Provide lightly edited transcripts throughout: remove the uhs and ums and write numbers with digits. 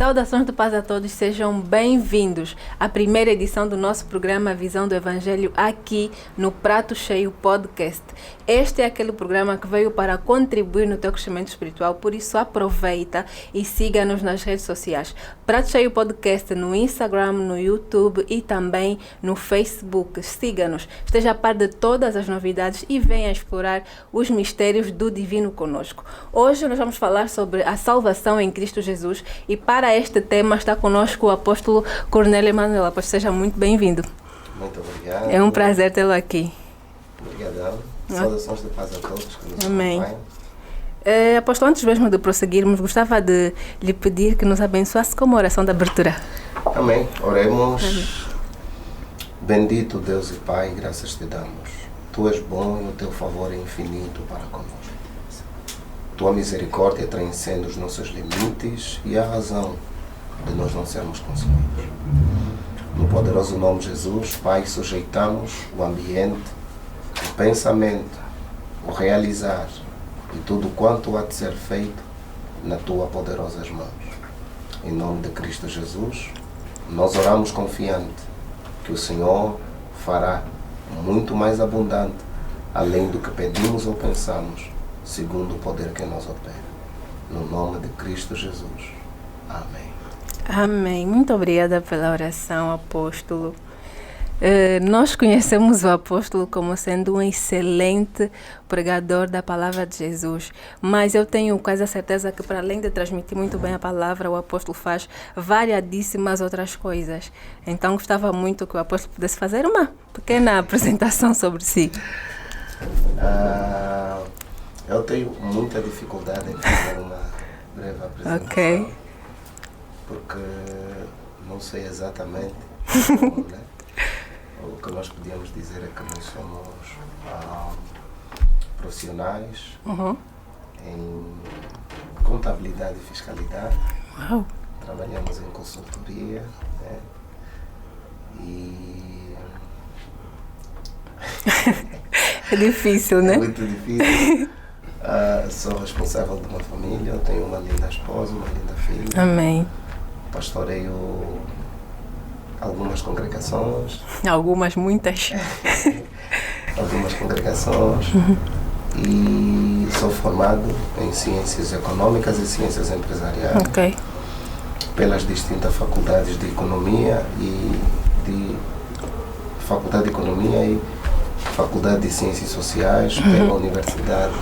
Saudações de paz a todos, sejam bem-vindos à primeira edição do nosso programa Visão do Evangelho aqui no Prato Cheio Podcast. Este é aquele programa que veio para contribuir no teu crescimento espiritual, por isso aproveita e siga-nos nas redes sociais. Prato Cheio Podcast no Instagram, no YouTube e também no Facebook. Siga-nos, esteja a par de todas as novidades e venha explorar os mistérios do Divino conosco. Hoje nós vamos falar sobre a salvação em Cristo Jesus e para este tema está conosco o apóstolo Cornélio Emanuel. Apóstolo, seja muito bem-vindo. Muito obrigado. É um prazer tê-lo aqui. Obrigadão. Saudações de paz a todos que nos Amém. acompanham. Apóstolo, antes mesmo de prosseguirmos, gostava de lhe pedir que nos abençoasse com uma oração de abertura. Amém. Oremos. Amém. Bendito Deus e Pai, graças te damos. Tu és bom e o teu favor é infinito para conosco. Tua misericórdia transcende os nossos limites e a razão de nós não sermos consumidos. No poderoso nome de Jesus, Pai, sujeitamos o ambiente, o pensamento, o realizar e tudo quanto há de ser feito na Tua poderosas mãos. Em nome de Cristo Jesus, nós oramos confiante que o Senhor fará muito mais abundante, além do que pedimos ou pensamos, segundo o poder que nos opera. No nome de Cristo Jesus. Amém. Amém. Muito obrigada pela oração, apóstolo. Nós conhecemos o apóstolo como sendo um excelente pregador da palavra de Jesus, mas eu tenho quase a certeza que, para além de transmitir muito bem a palavra, o apóstolo faz variadíssimas outras coisas. Então, gostava muito que o apóstolo pudesse fazer uma pequena apresentação sobre si. Eu tenho muita dificuldade em fazer uma breve apresentação, Ok. porque não sei exatamente como, né? O que nós podíamos dizer é que nós somos profissionais em contabilidade e fiscalidade. Uau. Trabalhamos em consultoria, né? E É difícil, né? é muito difícil. Sou responsável de uma família, eu tenho uma linda esposa, uma linda filha. Amém. Pastoreio algumas congregações. Algumas, muitas. Algumas congregações. E sou formado em Ciências Econômicas e Ciências Empresariais. Ok. Pelas distintas faculdades de Economia e Faculdade de Economia e Faculdade de Ciências Sociais pela Universidade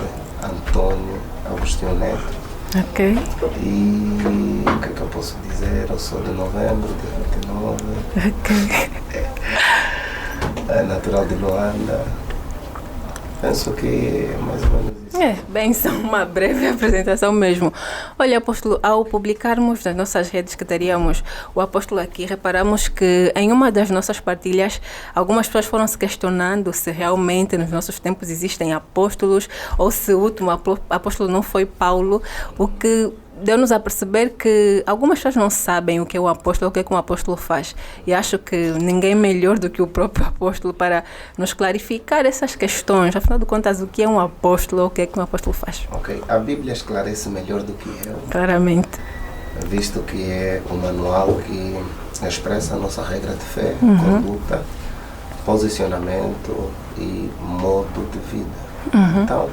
Antônio Agostinho Neto. Ok. E o que é que eu posso dizer? Eu sou de novembro de 29. Ok. É natural de Luanda. Penso que é mais ou menos isso. Benção, uma breve apresentação mesmo. Olha, apóstolo, ao publicarmos nas nossas redes que teríamos o apóstolo aqui, reparamos que em uma das nossas partilhas, algumas pessoas foram se questionando se realmente nos nossos tempos existem apóstolos ou se o último apóstolo não foi Paulo, o que deu-nos a perceber que algumas pessoas não sabem o que é um apóstolo, o que é que um apóstolo faz. E acho que ninguém melhor do que o próprio apóstolo para nos clarificar essas questões. Afinal de contas, o que é um apóstolo, o que é que um apóstolo faz? Ok, a Bíblia esclarece melhor do que eu. Claramente. Visto que é um manual que expressa a nossa regra de fé, conduta, posicionamento e modo de vida. Então,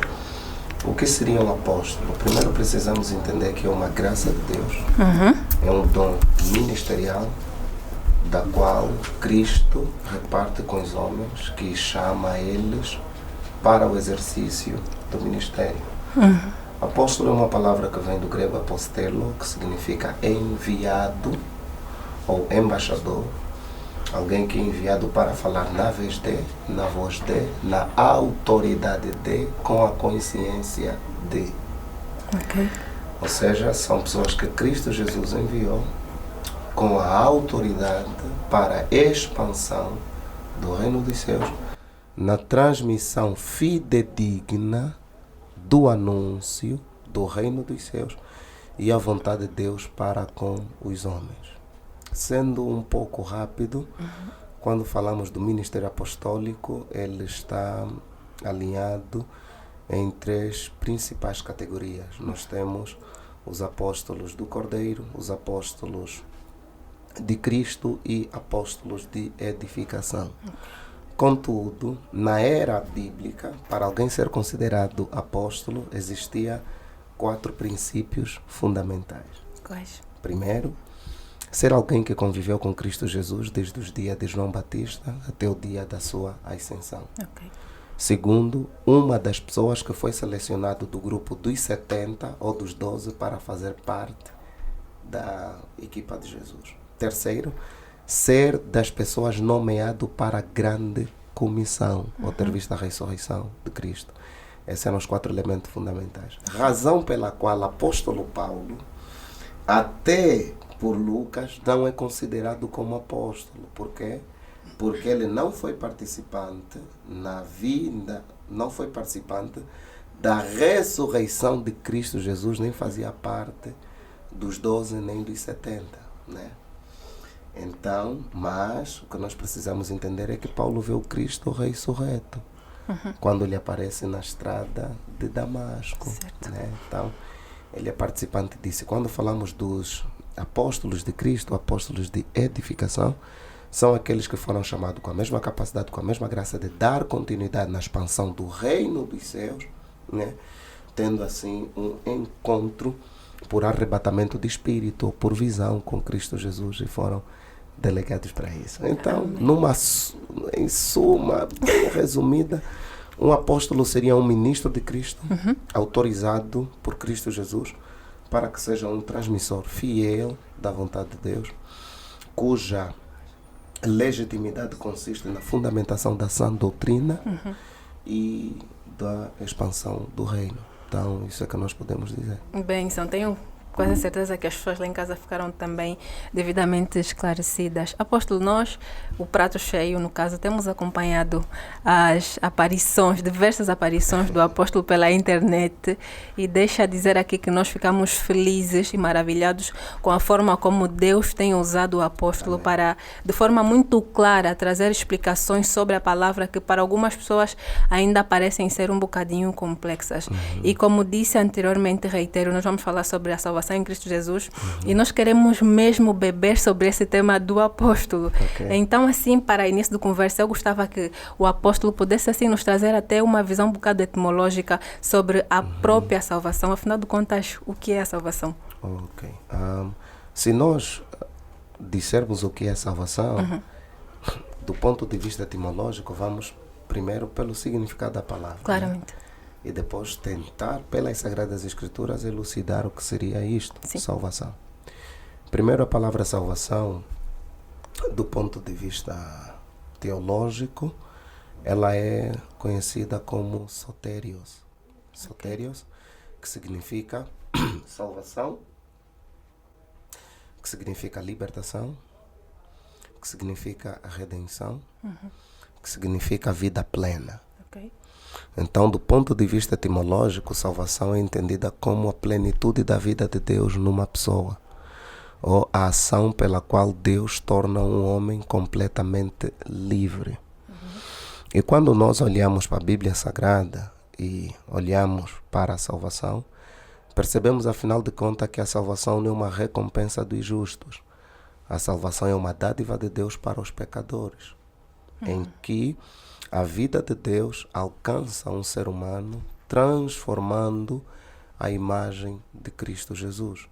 o que seria um apóstolo? Primeiro precisamos entender que é uma graça de Deus, é um dom ministerial da qual Cristo reparte com os homens, que chama eles para o exercício do ministério. Apóstolo é uma palavra que vem do grego apostelo, que significa enviado ou embaixador. Alguém que é enviado para falar na vez de, na voz de, na autoridade de, com a consciência de. Ok. Ou seja, são pessoas que Cristo Jesus enviou com a autoridade para a expansão do reino dos céus, na transmissão fidedigna do anúncio do reino dos céus e a vontade de Deus para com os homens. Sendo um pouco rápido, quando falamos do ministério apostólico, ele está alinhado em três principais categorias. Nós temos os apóstolos do Cordeiro, os apóstolos de Cristo e apóstolos de edificação. Contudo, na era bíblica, para alguém ser considerado apóstolo, existia 4 princípios fundamentais. Quais? Primeiro, ser alguém que conviveu com Cristo Jesus desde os dias de João Batista até o dia da sua ascensão. Ok. Segundo, uma das pessoas que foi selecionado do grupo dos 70 ou dos 12 para fazer parte da equipa de Jesus. Terceiro, ser das pessoas nomeado para a grande comissão, ou ter visto a ressurreição de Cristo. Esses eram os 4 elementos fundamentais. Razão pela qual o apóstolo Paulo, até por Lucas, não é considerado como apóstolo. Por quê? Porque ele não foi participante na vinda, não foi participante da ressurreição de Cristo Jesus, nem fazia parte dos 12 nem dos 70, né? Então, mas o que nós precisamos entender é que Paulo vê o Cristo ressurreto quando ele aparece na estrada de Damasco, né? Então, ele é participante disso. Quando falamos dos apóstolos de Cristo, apóstolos de edificação, são aqueles que foram chamados com a mesma capacidade, com a mesma graça de dar continuidade na expansão do reino dos céus, né? Tendo assim um encontro por arrebatamento de espírito ou por visão com Cristo Jesus, e foram delegados para isso. Então, em suma, bem resumida, um apóstolo seria um ministro de Cristo, autorizado por Cristo Jesus, para que seja um transmissor fiel da vontade de Deus, cuja legitimidade consiste na fundamentação da sã doutrina e da expansão do reino. Então, isso é que nós podemos dizer. Bem, então tenho quase certeza que as pessoas lá em casa ficaram também devidamente esclarecidas. Apóstolo, nós, o Prato Cheio, no caso, temos acompanhado as aparições, diversas aparições do apóstolo pela internet, e deixa dizer aqui que nós ficamos felizes e maravilhados com a forma como Deus tem usado o apóstolo para, de forma muito clara, trazer explicações sobre a palavra que para algumas pessoas ainda parecem ser um bocadinho complexas. E como disse anteriormente, reitero, nós vamos falar sobre a salvação em Cristo Jesus, e nós queremos mesmo beber sobre esse tema do apóstolo. Então, assim, para início de conversa, eu gostava que o apóstolo pudesse assim nos trazer até uma visão um bocado etimológica sobre a própria salvação. Afinal de contas, o que é a salvação? Ok. Se nós dissermos o que é salvação, do ponto de vista etimológico, vamos primeiro pelo significado da palavra. Claramente. Né? E depois tentar, pelas Sagradas Escrituras, elucidar o que seria isto, salvação. Primeiro, a palavra salvação, do ponto de vista teológico, ela é conhecida como sotérios. Sotérios, que significa salvação, que significa libertação, que significa a redenção, que significa a vida plena. Então, do ponto de vista etimológico, salvação é entendida como a plenitude da vida de Deus numa pessoa, ou a ação pela qual Deus torna um homem completamente livre. E quando nós olhamos para a Bíblia Sagrada e olhamos para a salvação, percebemos, afinal de contas, que a salvação não é uma recompensa dos justos. A salvação é uma dádiva de Deus para os pecadores, em que a vida de Deus alcança um ser humano, transformando a imagem de Cristo Jesus.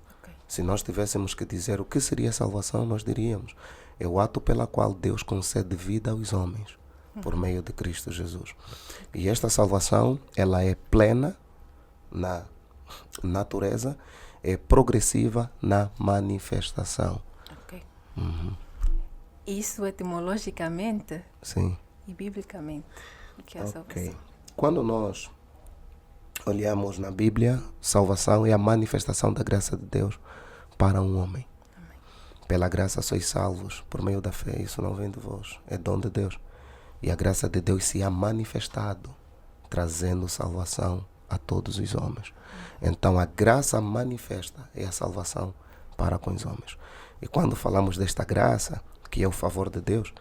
Se nós tivéssemos que dizer o que seria salvação, nós diríamos: é o ato pela qual Deus concede vida aos homens, por meio de Cristo Jesus. E esta salvação, ela é plena na natureza, é progressiva na manifestação. Isso etimologicamente? Sim. E biblicamente, o que é a salvação? Quando nós olhamos na Bíblia, salvação é a manifestação da graça de Deus para um homem. Amém. Pela graça sois salvos, por meio da fé. Isso não vem de vós, é dom de Deus. E a graça de Deus se ha manifestado, trazendo salvação a todos os homens. Então, a graça manifesta é a salvação para com os homens. E quando falamos desta graça, que é o favor de Deus,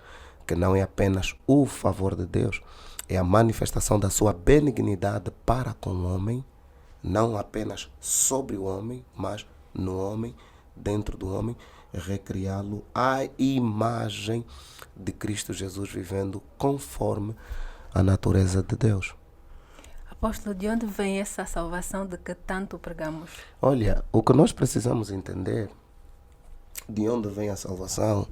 que não é apenas o favor de Deus, é a manifestação da sua benignidade para com o homem, não apenas sobre o homem, mas no homem, dentro do homem, recriá-lo à imagem de Cristo Jesus, vivendo conforme a natureza de Deus. Apóstolo, de onde vem essa salvação de que tanto pregamos? Olha, o que nós precisamos entender, de onde vem a salvação,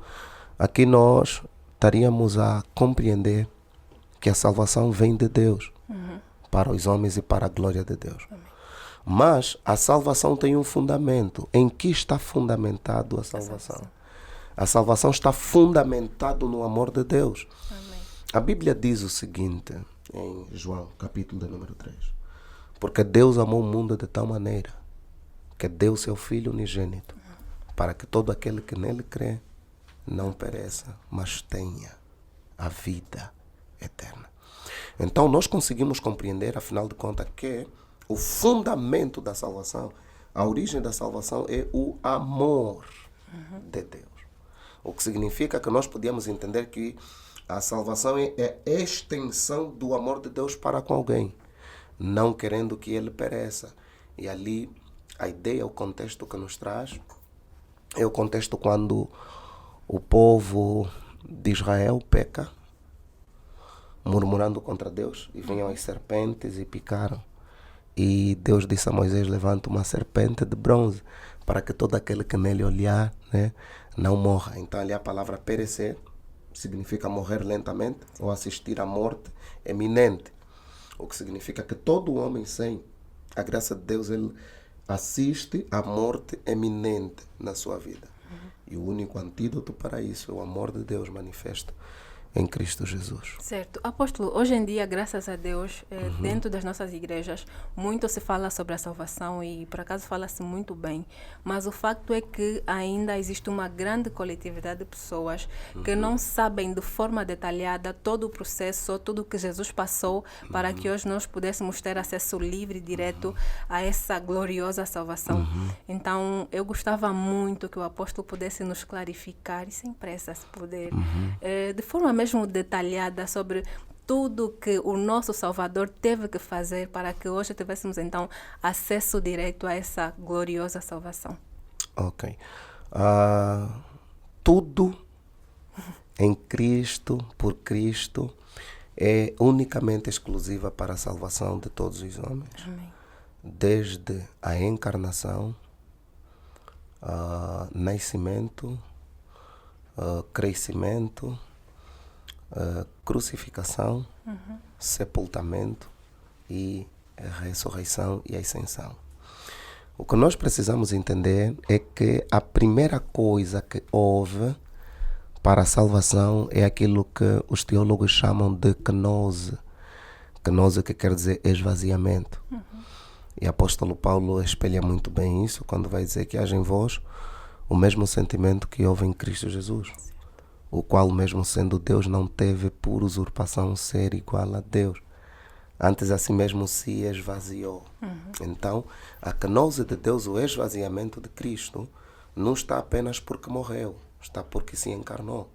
aqui nós estaríamos a compreender que a salvação vem de Deus, para os homens e para a glória de Deus. Amém. Mas a salvação tem um fundamento. Em que está fundamentado a salvação? A salvação está fundamentada no amor de Deus. Amém. A Bíblia diz o seguinte, em João, capítulo de número 3. Porque Deus amou o mundo de tal maneira que deu seu Filho unigênito, para que todo aquele que nele crê não pereça, mas tenha a vida eterna. Então nós conseguimos compreender, afinal de contas, que o fundamento da salvação, a origem da salvação é o amor de Deus. O que significa que nós podemos entender que a salvação é a extensão do amor de Deus para com alguém, não querendo que ele pereça. E ali a ideia, o contexto que nos traz, é o contexto quando o povo de Israel peca, murmurando contra Deus, e vinham as serpentes e picaram. E Deus disse a Moisés: levanta uma serpente de bronze, para que todo aquele que nele olhar, não morra. Então ali a palavra perecer significa morrer lentamente ou assistir à morte eminente. O que significa que todo homem sem a graça de Deus, ele assiste à morte eminente na sua vida. E o único antídoto para isso é o amor de Deus manifesto em Cristo Jesus. Certo. Apóstolo, hoje em dia, graças a Deus, dentro das nossas igrejas, muito se fala sobre a salvação e, por acaso, fala-se muito bem. Mas o facto é que ainda existe uma grande coletividade de pessoas que não sabem de forma detalhada todo o processo, tudo o que Jesus passou para que hoje nós pudéssemos ter acesso livre e direto a essa gloriosa salvação. Então, eu gostava muito que o apóstolo pudesse nos clarificar, e sem pressa, se puder, de forma mesmo detalhada sobre tudo que o nosso Salvador teve que fazer para que hoje tivéssemos então acesso direto a essa gloriosa salvação. Ok. Tudo em Cristo, por Cristo, é unicamente exclusiva para a salvação de todos os homens. Amém. Desde a encarnação, nascimento, crescimento, crucificação, sepultamento e ressurreição e ascensão. O que nós precisamos entender é que a primeira coisa que houve para a salvação é aquilo que os teólogos chamam de gnose. Gnose, que quer dizer esvaziamento. E o apóstolo Paulo espelha muito bem isso quando vai dizer que haja em vós o mesmo sentimento que houve em Cristo Jesus, o qual, mesmo sendo Deus, não teve por usurpação ser igual a Deus. Antes, assim mesmo, se esvaziou. Então, a gnose de Deus, o esvaziamento de Cristo, não está apenas porque morreu, está porque se encarnou.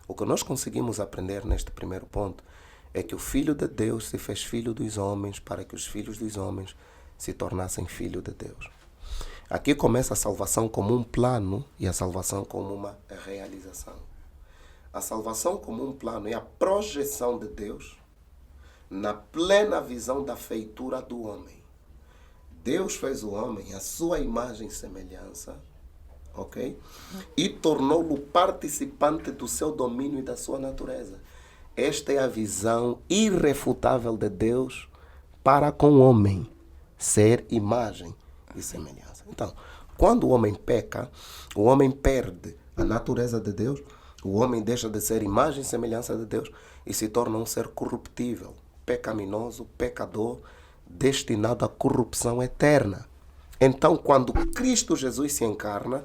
O que nós conseguimos aprender neste primeiro ponto é que o Filho de Deus se fez filho dos homens para que os filhos dos homens se tornassem filhos de Deus. Aqui começa a salvação como um plano e a salvação como uma realização. A salvação como um plano é a projeção de Deus na plena visão da feitura do homem. Deus fez o homem à sua imagem e semelhança, ok? E tornou-lo participante do seu domínio e da sua natureza. Esta é a visão irrefutável de Deus para com o homem, ser imagem e semelhança. Então, quando o homem peca, o homem perde a natureza de Deus, o homem deixa de ser imagem e semelhança de Deus e se torna um ser corruptível, pecaminoso, pecador, destinado à corrupção eterna. Então, quando Cristo Jesus se encarna,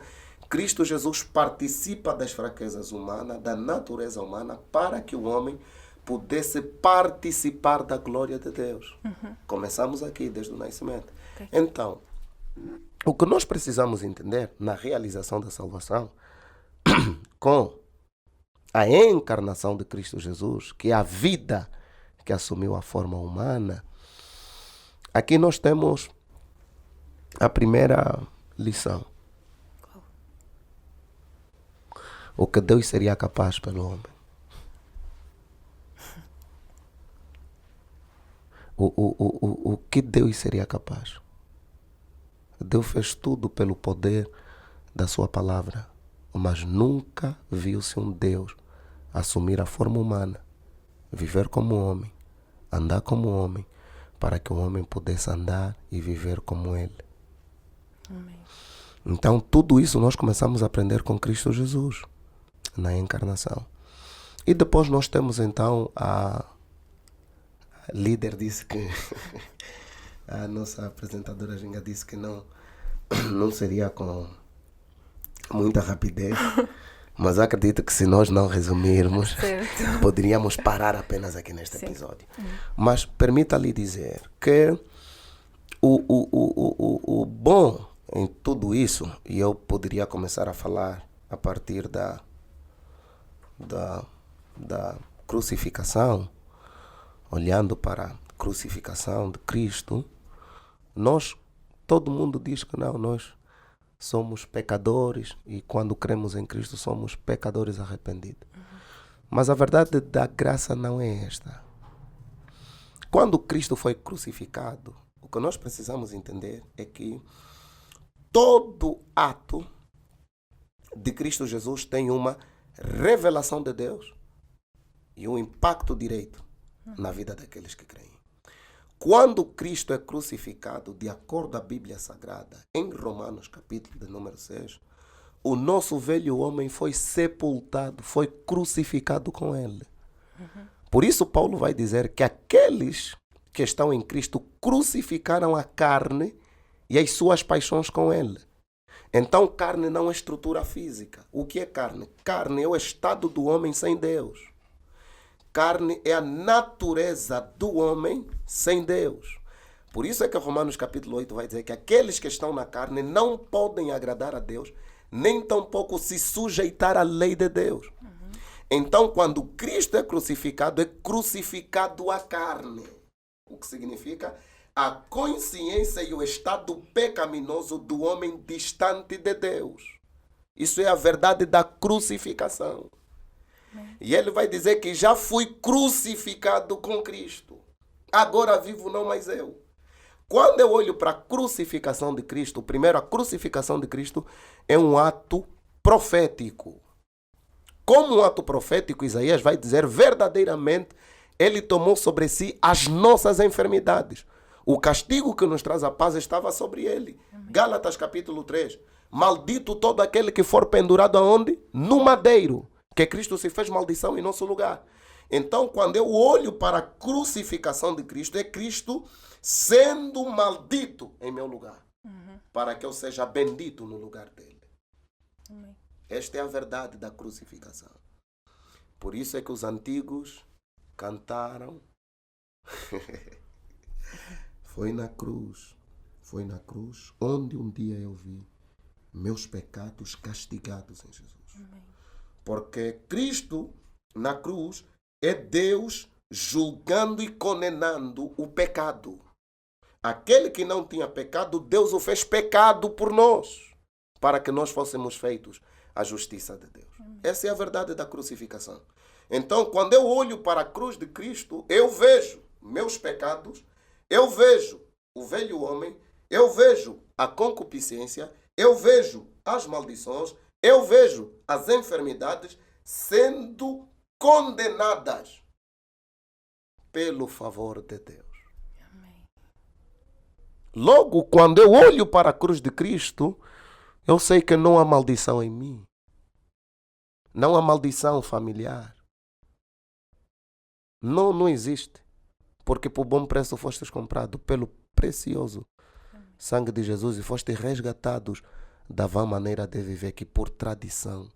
Cristo Jesus participa das fraquezas humanas, da natureza humana, para que o homem pudesse participar da glória de Deus. Começamos aqui desde o nascimento. Okay. Então, o que nós precisamos entender na realização da salvação, com a encarnação de Cristo Jesus, que é a vida que assumiu a forma humana, aqui nós temos A primeira lição. O que Deus seria capaz pelo homem. O que Deus seria capaz. Deus fez tudo pelo poder da sua palavra, mas nunca viu-se um Deus assumir a forma humana, viver como homem, andar como homem, para que o homem pudesse andar e viver como ele. Amém. Então tudo isso nós começamos a aprender com Cristo Jesus, na encarnação. E depois nós temos então a líder disse que a nossa apresentadora Ginga disse que não seria com muita rapidez, mas acredito que se nós não resumirmos, poderíamos parar apenas aqui neste episódio. Mas permita-lhe dizer que o bom em tudo isso, e eu poderia começar a falar a partir da crucificação, olhando para a crucificação de Cristo, todo mundo diz que não, nós somos pecadores e quando cremos em Cristo somos pecadores arrependidos. Mas a verdade da graça não é esta. Quando Cristo foi crucificado, o que nós precisamos entender é que todo ato de Cristo Jesus tem uma revelação de Deus e um impacto direto na vida daqueles que creem. Quando Cristo é crucificado, de acordo à Bíblia Sagrada, em Romanos capítulo de número 6, o nosso velho homem foi sepultado, foi crucificado com ele. Por isso Paulo vai dizer que aqueles que estão em Cristo crucificaram a carne e as suas paixões com ele. Então carne não é estrutura física. O que é carne? Carne é o estado do homem sem Deus. Carne é a natureza do homem sem Deus. Por isso é que Romanos capítulo 8 vai dizer que aqueles que estão na carne não podem agradar a Deus, nem tampouco se sujeitar à lei de Deus. Então, quando Cristo é crucificado a carne. O que significa a consciência e o estado pecaminoso do homem distante de Deus. Isso é a verdade da crucificação. E ele vai dizer que já fui crucificado com Cristo. Agora vivo não mais eu. Quando eu olho para a crucificação de Cristo, primeiro a crucificação de Cristo é um ato profético. Como um ato profético, Isaías vai dizer verdadeiramente, ele tomou sobre si as nossas enfermidades. O castigo que nos traz a paz estava sobre ele. Gálatas capítulo 3. Maldito todo aquele que for pendurado aonde? No madeiro. Que Cristo se fez maldição em nosso lugar. Então, quando eu olho para a crucificação de Cristo, é Cristo sendo maldito em meu lugar. Para que eu seja bendito no lugar dele. Amém. Esta é a verdade da crucificação. Por isso é que os antigos cantaram. Foi na cruz onde um dia eu vi meus pecados castigados em Jesus. Amém. Porque Cristo, na cruz, é Deus julgando e condenando o pecado. Aquele que não tinha pecado, Deus o fez pecado por nós, para que nós fôssemos feitos a justiça de Deus. Essa é a verdade da crucificação. Então, quando eu olho para a cruz de Cristo, eu vejo meus pecados, eu vejo o velho homem, eu vejo a concupiscência, eu vejo as maldições, eu vejo as enfermidades sendo condenadas pelo favor de Deus. Amém. Logo, quando eu olho para a cruz de Cristo, eu sei que não há maldição em mim. Não há maldição familiar. Não existe. Porque por bom preço fostes comprado pelo precioso sangue de Jesus e fostes resgatados da vã maneira de viver que por tradição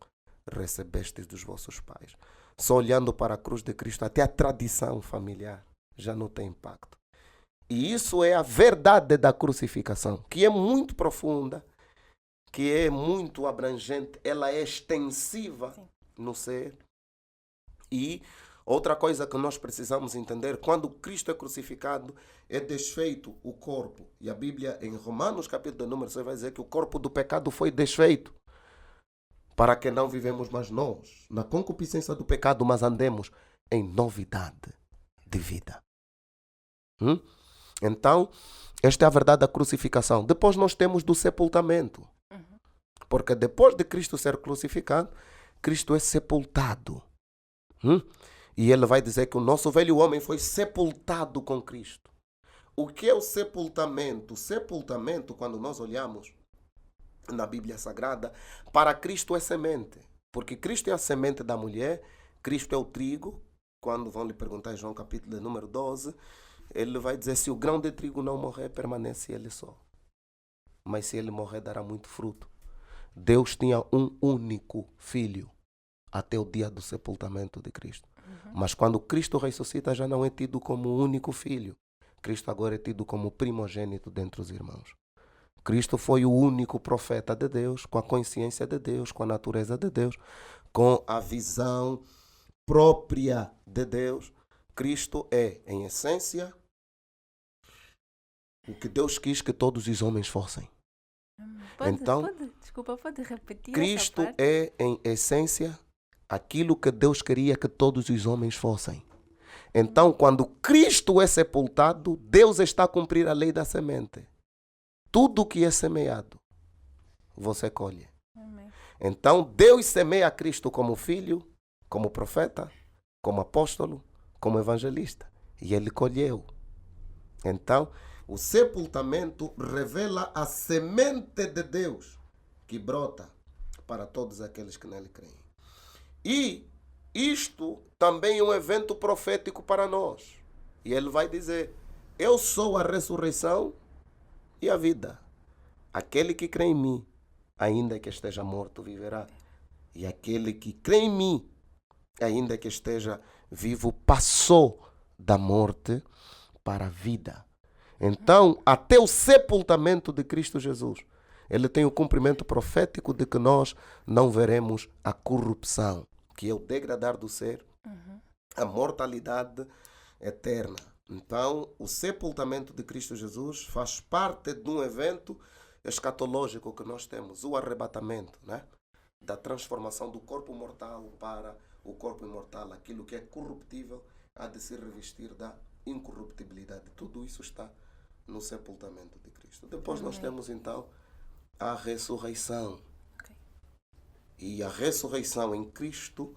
recebestes dos vossos pais. Só olhando para a cruz de Cristo, até a tradição familiar já não tem impacto. E isso é a verdade da crucificação, que é muito profunda, que é muito abrangente, ela é extensiva no ser. E Outra coisa que nós precisamos entender, quando Cristo é crucificado, é desfeito o corpo. E a Bíblia, em Romanos, capítulo número 6, vai dizer que o corpo do pecado foi desfeito, para que não vivemos mais nós na concupiscência do pecado, mas andemos em novidade de vida. Então, esta é a verdade da crucificação. Depois nós temos do sepultamento. Porque depois de Cristo ser crucificado, Cristo é sepultado. E ele vai dizer que o nosso velho homem foi sepultado com Cristo. O que é o sepultamento? O sepultamento, quando nós olhamos na Bíblia Sagrada, para Cristo é semente. Porque Cristo é a semente da mulher, Cristo é o trigo. Quando vão lhe perguntar em João capítulo número 12, ele vai dizer, se o grão de trigo não morrer, permanece ele só. Mas se ele morrer, dará muito fruto. Deus tinha um único filho até o dia do sepultamento de Cristo. Mas quando Cristo ressuscita, já não é tido como o único filho. Cristo agora é tido como primogênito dentre os irmãos. Cristo foi o único profeta de Deus, com a consciência de Deus, com a natureza de Deus, com a visão própria de Deus. Cristo é, em essência, o que Deus quis que todos os homens fossem. Pode repetir? Cristo é, em essência, aquilo que Deus queria que todos os homens fossem. Então, quando Cristo é sepultado, Deus está a cumprir a lei da semente. Tudo que é semeado, você colhe. Amém. Então, Deus semeia Cristo como filho, como profeta, como apóstolo, como evangelista. E ele colheu. Então, o sepultamento revela a semente de Deus que brota para todos aqueles que nele creem. E isto também é um evento profético para nós. E ele vai dizer, eu sou a ressurreição e a vida. Aquele que crê em mim, ainda que esteja morto, viverá. E aquele que crê em mim, ainda que esteja vivo, passou da morte para a vida. Então, até o sepultamento de Cristo Jesus, ele tem o cumprimento profético de que nós não veremos a corrupção, que é o degradar do ser, a mortalidade eterna. Então, o sepultamento de Cristo Jesus faz parte de um evento escatológico que nós temos, o arrebatamento, né? Da transformação do corpo mortal para o corpo imortal. Aquilo que é corruptível há de se revestir da incorruptibilidade. Tudo isso está no sepultamento de Cristo. Depois nós temos então a ressurreição. E a ressurreição em Cristo,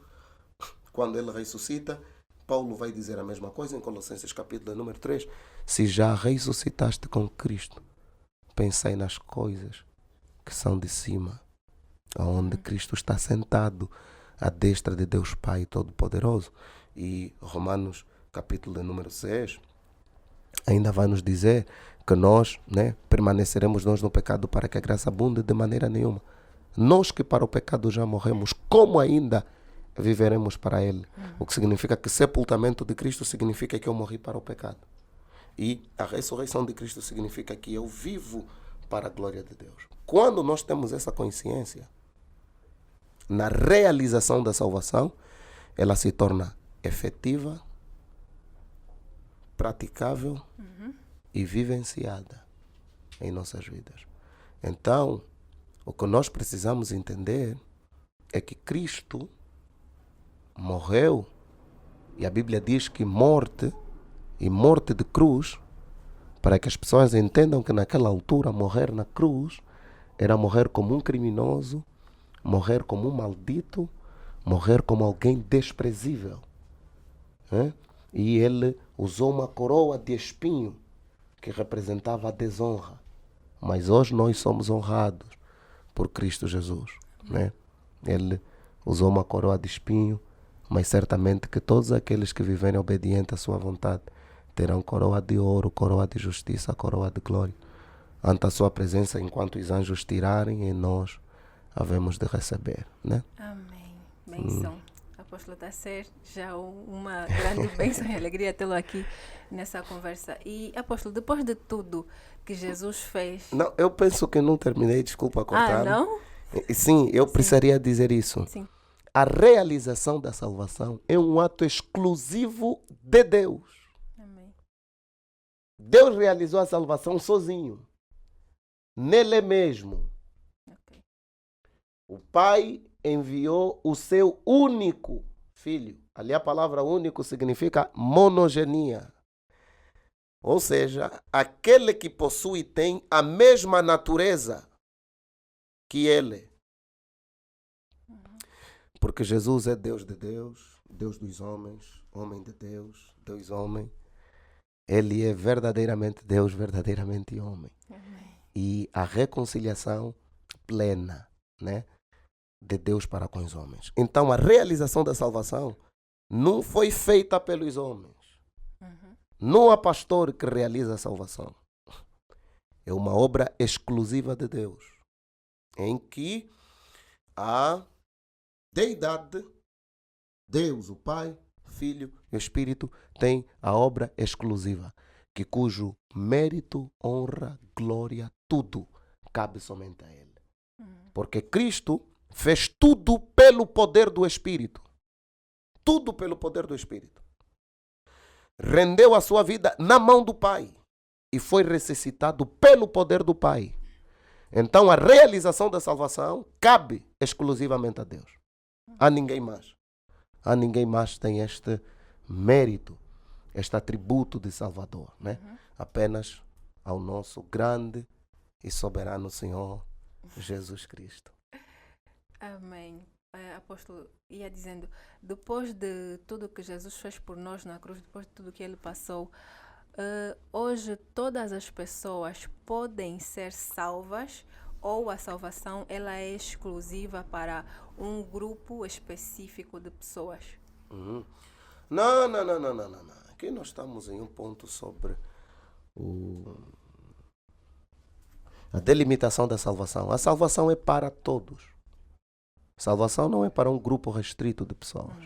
quando ele ressuscita, Paulo vai dizer a mesma coisa em Colossenses capítulo número 3. Se já ressuscitaste com Cristo, pensai nas coisas que são de cima, onde Cristo está sentado à destra de Deus Pai Todo-Poderoso. E Romanos capítulo número 6 ainda vai nos dizer que nós, permaneceremos nós no pecado para que a graça abunde de maneira nenhuma. Nós que para o pecado já morremos, como ainda viveremos para ele? O que significa que sepultamento de Cristo significa que eu morri para o pecado. E a ressurreição de Cristo significa que eu vivo para a glória de Deus. Quando nós temos essa consciência, na realização da salvação, ela se torna efetiva, praticável e vivenciada em nossas vidas. Então, o que nós precisamos entender é que Cristo morreu, e a Bíblia diz que morte e morte de cruz, para que as pessoas entendam que naquela altura morrer na cruz era morrer como um criminoso, morrer como um maldito, morrer como alguém desprezível. E ele usou uma coroa de espinho que representava a desonra. Mas hoje nós somos honrados por Cristo Jesus. Ele usou uma coroa de espinho, mas certamente que todos aqueles que viverem obedientes à sua vontade terão coroa de ouro, coroa de justiça, coroa de glória. Ante a sua presença, enquanto os anjos tirarem, em nós havemos de receber. Amém. Bênção. Apóstolo, está a ser já uma grande bênção e alegria tê-lo aqui nessa conversa. E, apóstolo, depois de tudo que Jesus fez... Não, eu penso que não terminei, desculpa cortar. Ah, não? Sim, eu precisaria dizer isso. Sim. a realização da salvação é um ato exclusivo de Deus. Amém. Deus realizou a salvação sozinho, nele mesmo. Ok. O Pai enviou o seu único filho. Ali a palavra único significa monogenia. Ou seja, aquele que possui tem a mesma natureza que ele. Porque Jesus é Deus de Deus, Deus dos homens, homem de Deus, Deus homem. Ele é verdadeiramente Deus, verdadeiramente homem. Amém. E a reconciliação plena, né, de Deus para com os homens. Então a realização da salvação não foi feita pelos homens. Não há pastor que realiza a salvação. É uma obra exclusiva de Deus, em que a deidade, Deus, o Pai, Filho e Espírito, tem a obra exclusiva, cujo mérito, honra, glória, tudo cabe somente a Ele. Porque Cristo fez tudo pelo poder do Espírito. Tudo pelo poder do Espírito. Rendeu a sua vida na mão do Pai e foi ressuscitado pelo poder do Pai. Então a realização da salvação cabe exclusivamente a Deus. A ninguém mais. A ninguém mais tem este mérito, este atributo de Salvador, né? Apenas ao nosso grande e soberano Senhor Jesus Cristo. Amém. Apóstolo, ia dizendo, depois de tudo que Jesus fez por nós na cruz, depois de tudo que Ele passou, hoje todas as pessoas podem ser salvas ou a salvação ela é exclusiva para um grupo específico de pessoas? Não. Aqui nós estamos em um ponto sobre a delimitação da salvação. A salvação é para todos. Salvação não é para um grupo restrito de pessoas.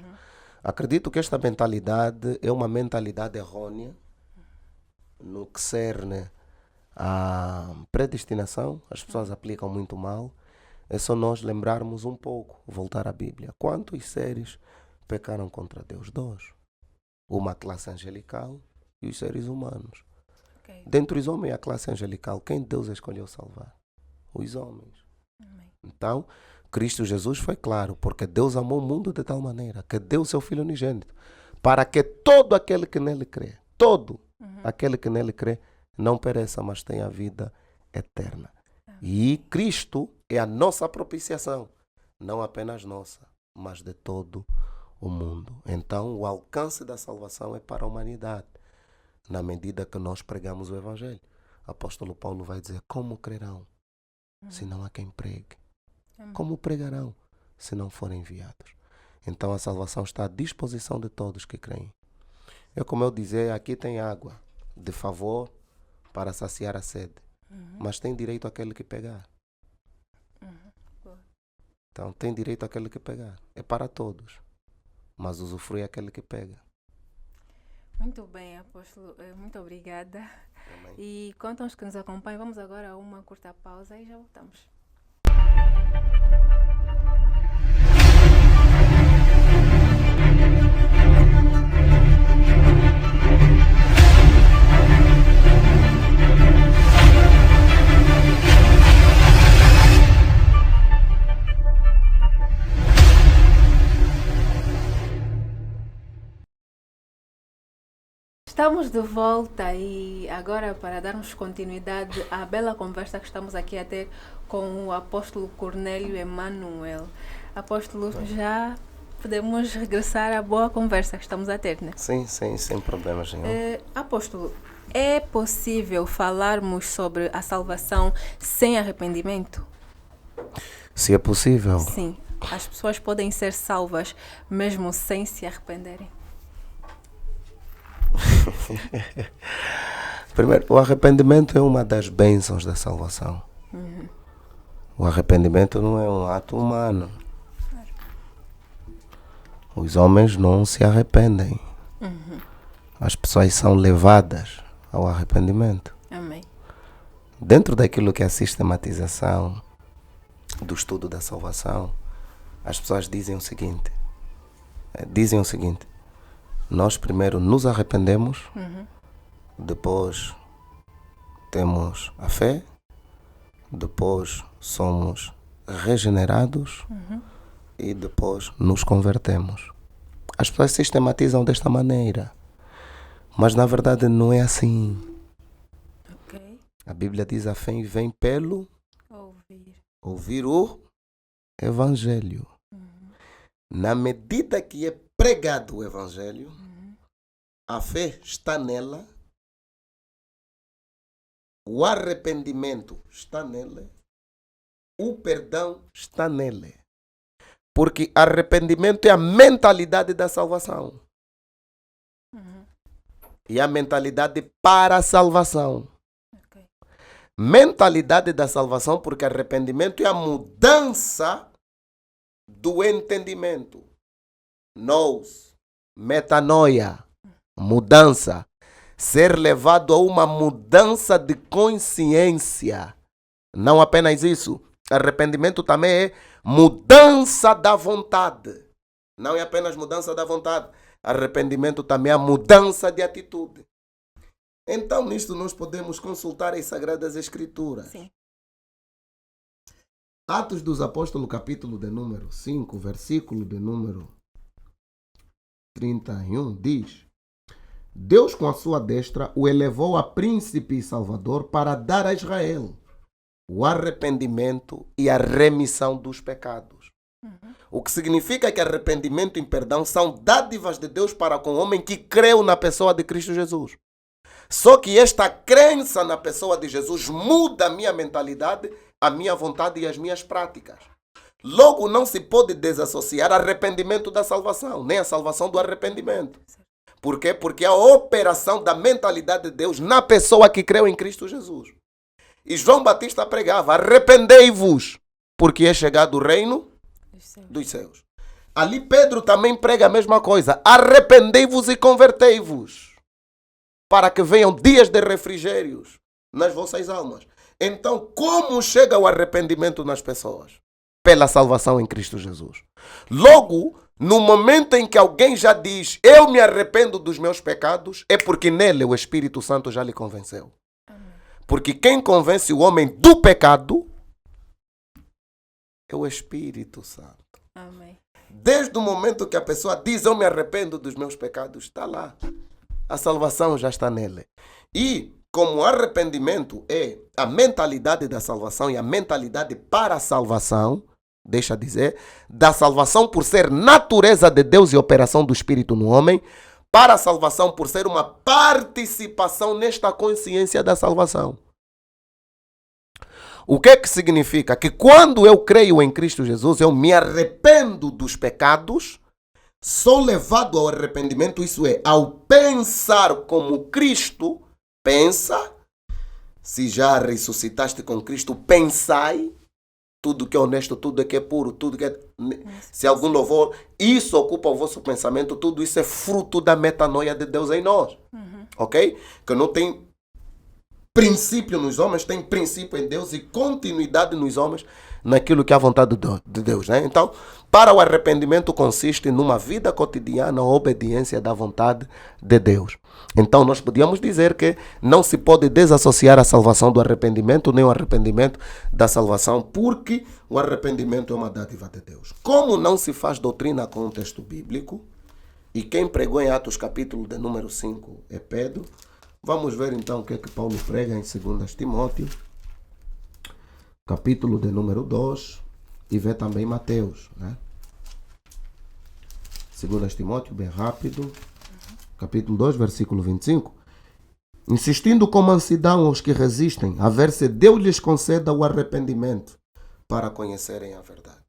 Acredito que esta mentalidade é uma mentalidade errônea no que cerne à predestinação. As pessoas aplicam muito mal. É só nós lembrarmos um pouco, voltar à Bíblia. Quantos seres pecaram contra Deus? 2. Uma classe angelical e os seres humanos. Okay. Dentre os homens e a classe angelical, quem Deus escolheu salvar? Os homens. Amém. Então, Cristo Jesus foi claro, porque Deus amou o mundo de tal maneira que deu o seu Filho unigênito, para que todo aquele que nele crê, aquele que nele crê, não pereça, mas tenha vida eterna. E Cristo é a nossa propiciação, não apenas nossa, mas de todo o mundo. Então, o alcance da salvação é para a humanidade, na medida que nós pregamos o Evangelho. O apóstolo Paulo vai dizer, como crerão, se não há quem pregue? Como pregarão, se não forem enviados? Então, a salvação está à disposição de todos que creem. Como eu dizer, aqui tem água de favor para saciar a sede, mas tem direito aquele que pegar. Então, tem direito aquele que pegar. É para todos, mas usufrui aquele que pega. Muito bem, apóstolo. Muito obrigada. Amém. E quanto aos que nos acompanham, vamos agora a uma curta pausa e já voltamos. Estamos de volta e agora para darmos continuidade à bela conversa que estamos aqui a ter com o apóstolo Cornélio Emanuel. Apóstolo, já podemos regressar à boa conversa que estamos a ter, né? Sim, sem problemas nenhum. Apóstolo, é possível falarmos sobre a salvação sem arrependimento? Se é possível. Sim, as pessoas podem ser salvas mesmo sem se arrependerem. Primeiro, o arrependimento é uma das bênçãos da salvação. O arrependimento não é um ato humano. Os homens não se arrependem. As pessoas são levadas ao arrependimento. Amém. Dentro daquilo que é a sistematização do estudo da salvação, as pessoas dizem o seguinte, nós primeiro nos arrependemos, depois temos a fé, depois somos regenerados e depois nos convertemos. As pessoas sistematizam desta maneira, mas na verdade não é assim. Ok. A Bíblia diz: a fé vem pelo ouvir o Evangelho. Na medida que é pregado o Evangelho, a fé está nela, o arrependimento está nele, o perdão está nele. Porque arrependimento é a mentalidade da salvação. E a mentalidade para a salvação. Ok. Mentalidade da salvação, porque arrependimento é a mudança do entendimento. Nous, metanoia, mudança. Ser levado a uma mudança de consciência. Não apenas isso. Arrependimento também é mudança da vontade. Não é apenas mudança da vontade. Arrependimento também é a mudança de atitude. Então, nisto nós podemos consultar as Sagradas Escrituras. Sim. Atos dos Apóstolos, capítulo de número 5, versículo de número 31, diz: Deus com a sua destra o elevou a príncipe e salvador para dar a Israel o arrependimento e a remissão dos pecados. O que significa que arrependimento e perdão são dádivas de Deus para com o homem que creu na pessoa de Cristo Jesus. Só que esta crença na pessoa de Jesus muda a minha mentalidade, a minha vontade e as minhas práticas. Logo, não se pode desassociar arrependimento da salvação, nem a salvação do arrependimento. Por quê? Porque é a operação da mentalidade de Deus na pessoa que creu em Cristo Jesus. E João Batista pregava: arrependei-vos, porque é chegado o reino dos céus. Ali Pedro também prega a mesma coisa: arrependei-vos e convertei-vos, para que venham dias de refrigérios nas vossas almas. Então, como chega o arrependimento nas pessoas? Pela salvação em Cristo Jesus. Logo, no momento em que alguém já diz: eu me arrependo dos meus pecados, é porque nele o Espírito Santo já lhe convenceu. Porque quem convence o homem do pecado é o Espírito Santo. Amém. Desde o momento que a pessoa diz: eu me arrependo dos meus pecados, está lá. A salvação já está nele. E como o arrependimento é a mentalidade da salvação e a mentalidade para a salvação, deixa dizer, da salvação por ser natureza de Deus e operação do Espírito no homem, para a salvação por ser uma participação nesta consciência da salvação. O que é que significa? Que quando eu creio em Cristo Jesus, eu me arrependo dos pecados, sou levado ao arrependimento, isso é, ao pensar como Cristo pensa. Se já ressuscitaste com Cristo, pensai. Tudo que é honesto, tudo que é puro, tudo que é... Se algum louvor, isso ocupa o vosso pensamento, tudo isso é fruto da metanoia de Deus em nós. Ok? Que não tem princípio nos homens, tem princípio em Deus e continuidade nos homens naquilo que é a vontade de Deus. Né? Então, para o arrependimento consiste numa vida cotidiana, a obediência da vontade de Deus. Então, nós podíamos dizer que não se pode desassociar a salvação do arrependimento, nem o arrependimento da salvação, porque o arrependimento é uma dádiva de Deus. Como não se faz doutrina com o texto bíblico, e quem pregou em Atos capítulo de número 5 é Pedro, vamos ver então o que é que Paulo prega em 2 Timóteo, capítulo de número 2, e vê também Mateus, né? 2 Timóteo, bem rápido, capítulo 2, versículo 25. Insistindo com mansidão aos que resistem, a ver se Deus lhes conceda o arrependimento para conhecerem a verdade.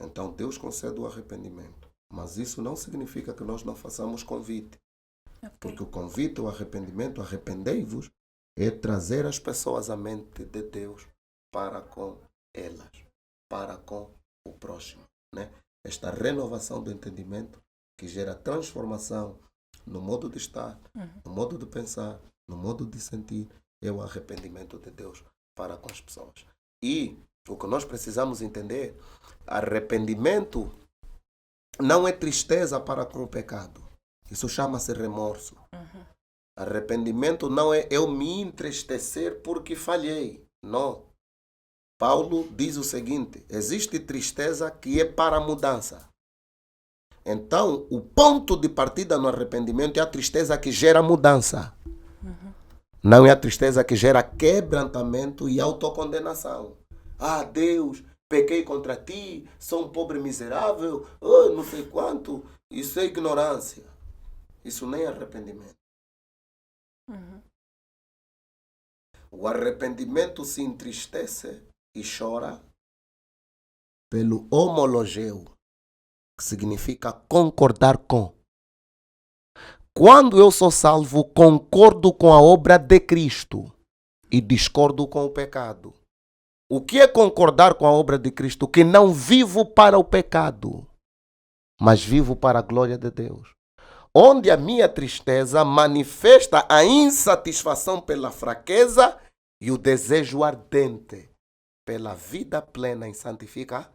Então Deus concede o arrependimento, mas isso não significa que nós não façamos convite. Porque o convite ao arrependimento, arrependei-vos, é trazer as pessoas à mente de Deus para com elas, para com o próximo. Né? Esta renovação do entendimento que gera transformação no modo de estar, no modo de pensar, no modo de sentir, é o arrependimento de Deus para com as pessoas. E O que nós precisamos entender, arrependimento não é tristeza para com o pecado. Isso chama-se remorso. Arrependimento não é eu me entristecer porque falhei. Não. Paulo diz o seguinte: existe tristeza que é para a mudança. Então, o ponto de partida no arrependimento é a tristeza que gera mudança. Não é a tristeza que gera quebrantamento e autocondenação. Ah, Deus, pequei contra ti, sou um pobre miserável, não sei quanto. Isso é ignorância. Isso nem é arrependimento. O arrependimento se entristece e chora pelo homologeu, que significa concordar com. Quando eu sou salvo, concordo com a obra de Cristo e discordo com o pecado. O que é concordar com a obra de Cristo? Que não vivo para o pecado, mas vivo para a glória de Deus. Onde a minha tristeza manifesta a insatisfação pela fraqueza e o desejo ardente pela vida plena em santificação.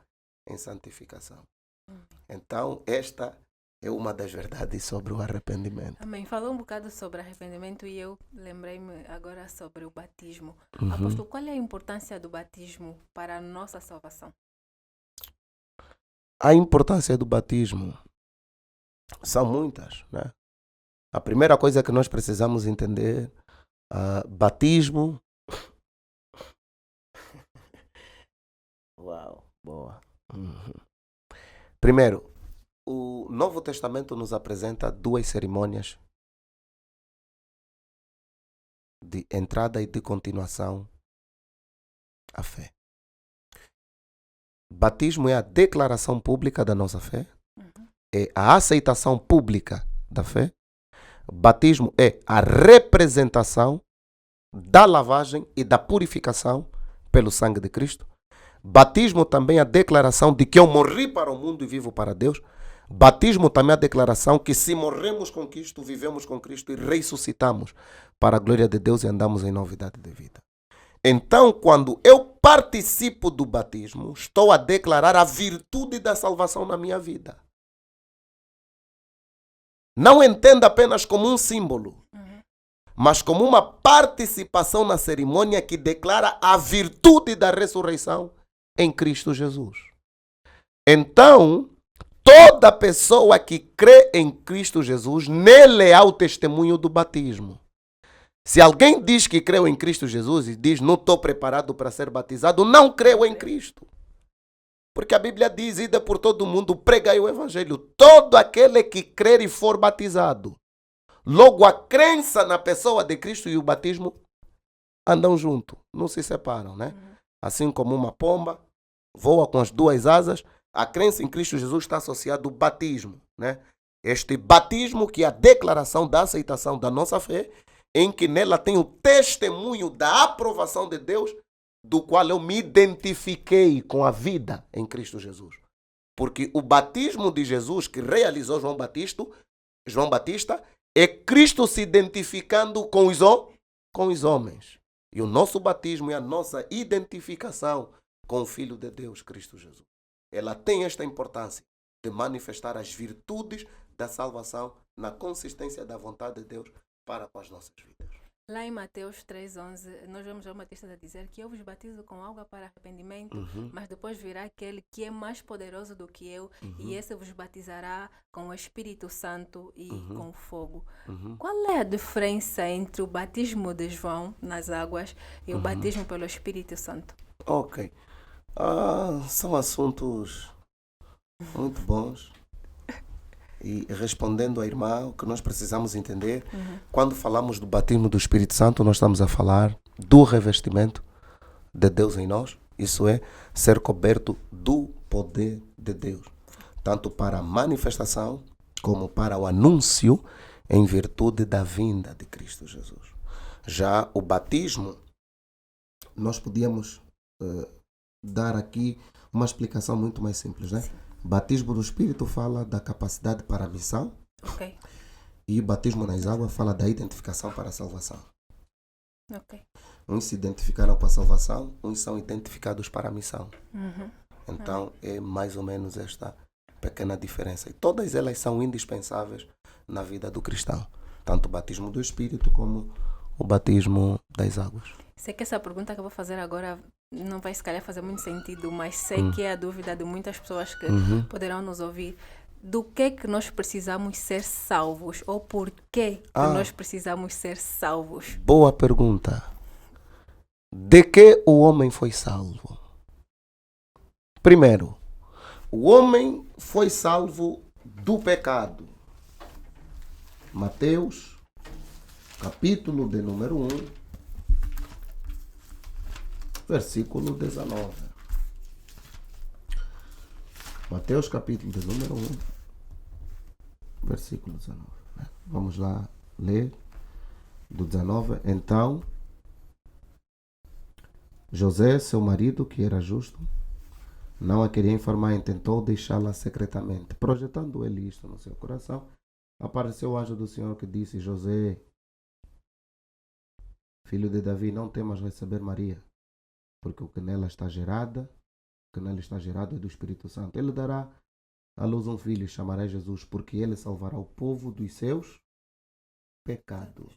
Então, esta é uma das verdades sobre o arrependimento. Amém. Falou um bocado sobre arrependimento e eu lembrei-me agora sobre o batismo. Apóstolo, qual é a importância do batismo para a nossa salvação? A importância do batismo são muitas, né? A primeira coisa que nós precisamos entender, batismo... Uau, boa. Primeiro, o Novo Testamento nos apresenta duas cerimônias de entrada e de continuação à fé. Batismo é a declaração pública da nossa fé, é a aceitação pública da fé. Batismo é a representação da lavagem e da purificação pelo sangue de Cristo. Batismo também é a declaração de que eu morri para o mundo e vivo para Deus. Batismo também é a declaração que se morremos com Cristo, vivemos com Cristo e ressuscitamos para a glória de Deus e andamos em novidade de vida. Então, quando eu participo do batismo, estou a declarar a virtude da salvação na minha vida. Não entenda apenas como um símbolo, mas como uma participação na cerimônia que declara a virtude da ressurreição em Cristo Jesus. Então, toda pessoa que crê em Cristo Jesus, nele há o testemunho do batismo. Se alguém diz que creu em Cristo Jesus e diz, não estou preparado para ser batizado, não creu em Cristo. Porque a Bíblia diz, ida por todo o mundo, pregai o Evangelho. Todo aquele que crer e for batizado. Logo, a crença na pessoa de Cristo e o batismo andam junto, não se separam, né? Assim como uma pomba voa com as duas asas, a crença em Cristo Jesus está associada ao batismo, né? Este batismo que é a declaração da aceitação da nossa fé, em que nela tem o testemunho da aprovação de Deus, do qual eu me identifiquei com a vida em Cristo Jesus. Porque o batismo de Jesus que realizou João Batista é Cristo se identificando com os homens. E o nosso batismo é a nossa identificação com o Filho de Deus, Cristo Jesus. Ela tem esta importância de manifestar as virtudes da salvação na consistência da vontade de Deus para com as nossas vidas. Lá em Mateus 3,11, nós vemos João Batista dizer que eu vos batizo com água para arrependimento, mas depois virá aquele que é mais poderoso do que eu, e esse vos batizará com o Espírito Santo e com fogo. Qual é a diferença entre o batismo de João nas águas e o batismo pelo Espírito Santo? Ok. São assuntos muito bons. E respondendo à irmã, o que nós precisamos entender, quando falamos do batismo do Espírito Santo, nós estamos a falar do revestimento de Deus em nós. Isso é, ser coberto do poder de Deus, tanto para a manifestação como para o anúncio em virtude da vinda de Cristo Jesus. Já o batismo, nós podíamos dar aqui uma explicação muito mais simples, né? Batismo do Espírito fala da capacidade para a missão. Okay. E o batismo nas águas fala da identificação para a salvação. Okay. Uns se identificaram para a salvação, uns são identificados para a missão. Então, é mais ou menos esta pequena diferença. E todas elas são indispensáveis na vida do cristão. Tanto o batismo do Espírito como o batismo das águas. Sei que essa pergunta que eu vou fazer agora não vai se calhar fazer muito sentido, mas sei que é a dúvida de muitas pessoas que poderão nos ouvir. Do que nós precisamos ser salvos? Ou por que nós precisamos ser salvos? Boa pergunta. De que o homem foi salvo? Primeiro, o homem foi salvo do pecado. Mateus, capítulo de número 1, versículo 19. Mateus, capítulo de número 1, versículo 19. Vamos lá ler do 19. Então, José, seu marido, que era justo, não a queria informar e tentou deixá-la secretamente. Projetando ele isto no seu coração, apareceu o anjo do Senhor que disse: José, filho de Davi, não temas receber Maria, porque o que nela está gerado é do Espírito Santo. Ele dará à luz um filho e chamará Jesus, porque ele salvará o povo dos seus pecados.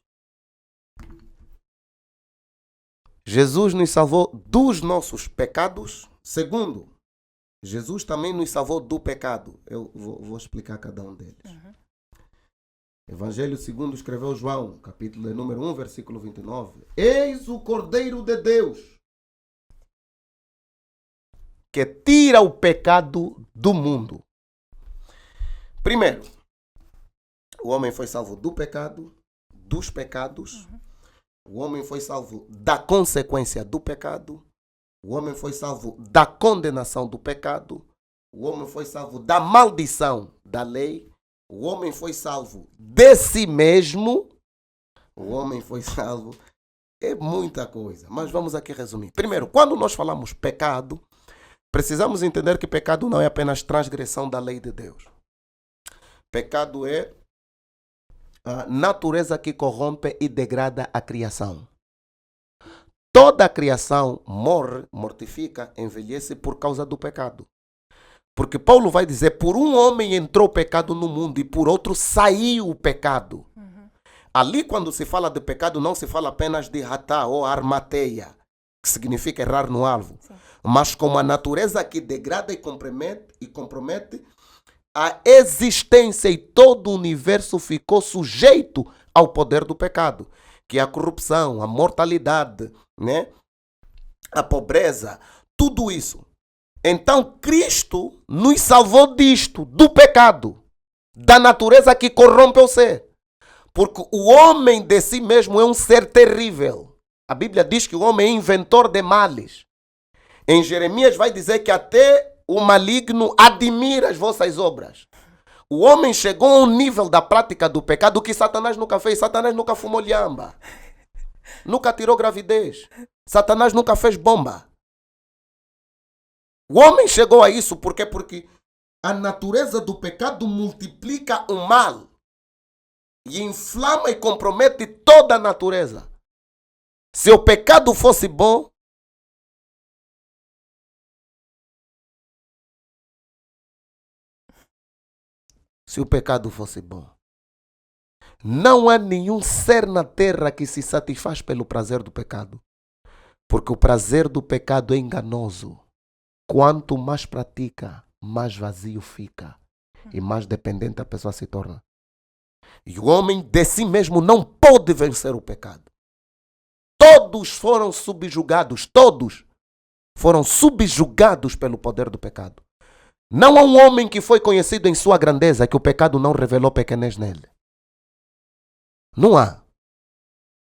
Jesus nos salvou dos nossos pecados. Segundo, Jesus também nos salvou do pecado. Eu vou explicar cada um deles. Evangelho segundo escreveu João, capítulo número 1, versículo 29. Eis o Cordeiro de Deus, que tira o pecado do mundo. Primeiro, o homem foi salvo do pecado, dos pecados. O homem foi salvo da consequência do pecado. O homem foi salvo da condenação do pecado. O homem foi salvo da maldição da lei. O homem foi salvo de si mesmo. O homem foi salvo. É muita coisa, mas vamos aqui resumir. Primeiro, quando nós falamos pecado, precisamos entender que pecado não é apenas transgressão da lei de Deus. Pecado é a natureza que corrompe e degrada a criação. Toda a criação morre, mortifica, envelhece por causa do pecado. Porque Paulo vai dizer, por um homem entrou o pecado no mundo e por outro saiu o pecado. Ali quando se fala de pecado não se fala apenas de ratá ou armateia, que significa errar no alvo. Sim. Mas como a natureza que degrada e compromete a existência e todo o universo ficou sujeito ao poder do pecado, que é a corrupção, a mortalidade, né? A pobreza, tudo isso. Então Cristo nos salvou disto, do pecado, da natureza que corrompe o ser. Porque o homem de si mesmo é um ser terrível. A Bíblia diz que o homem é inventor de males. Em Jeremias vai dizer que até o maligno admira as vossas obras. O homem chegou a um nível da prática do pecado que Satanás nunca fez. Satanás nunca fumou lhamba. Nunca tirou gravidez. Satanás nunca fez bomba. O homem chegou a isso porque a natureza do pecado multiplica o mal e inflama e compromete toda a natureza. Se o pecado fosse bom, não há nenhum ser na terra que se satisfaz pelo prazer do pecado. Porque o prazer do pecado é enganoso. Quanto mais pratica, mais vazio fica. E mais dependente a pessoa se torna. E o homem de si mesmo não pode vencer o pecado. Todos foram subjugados pelo poder do pecado. Não há um homem que foi conhecido em sua grandeza que o pecado não revelou pequenez nele. Não há.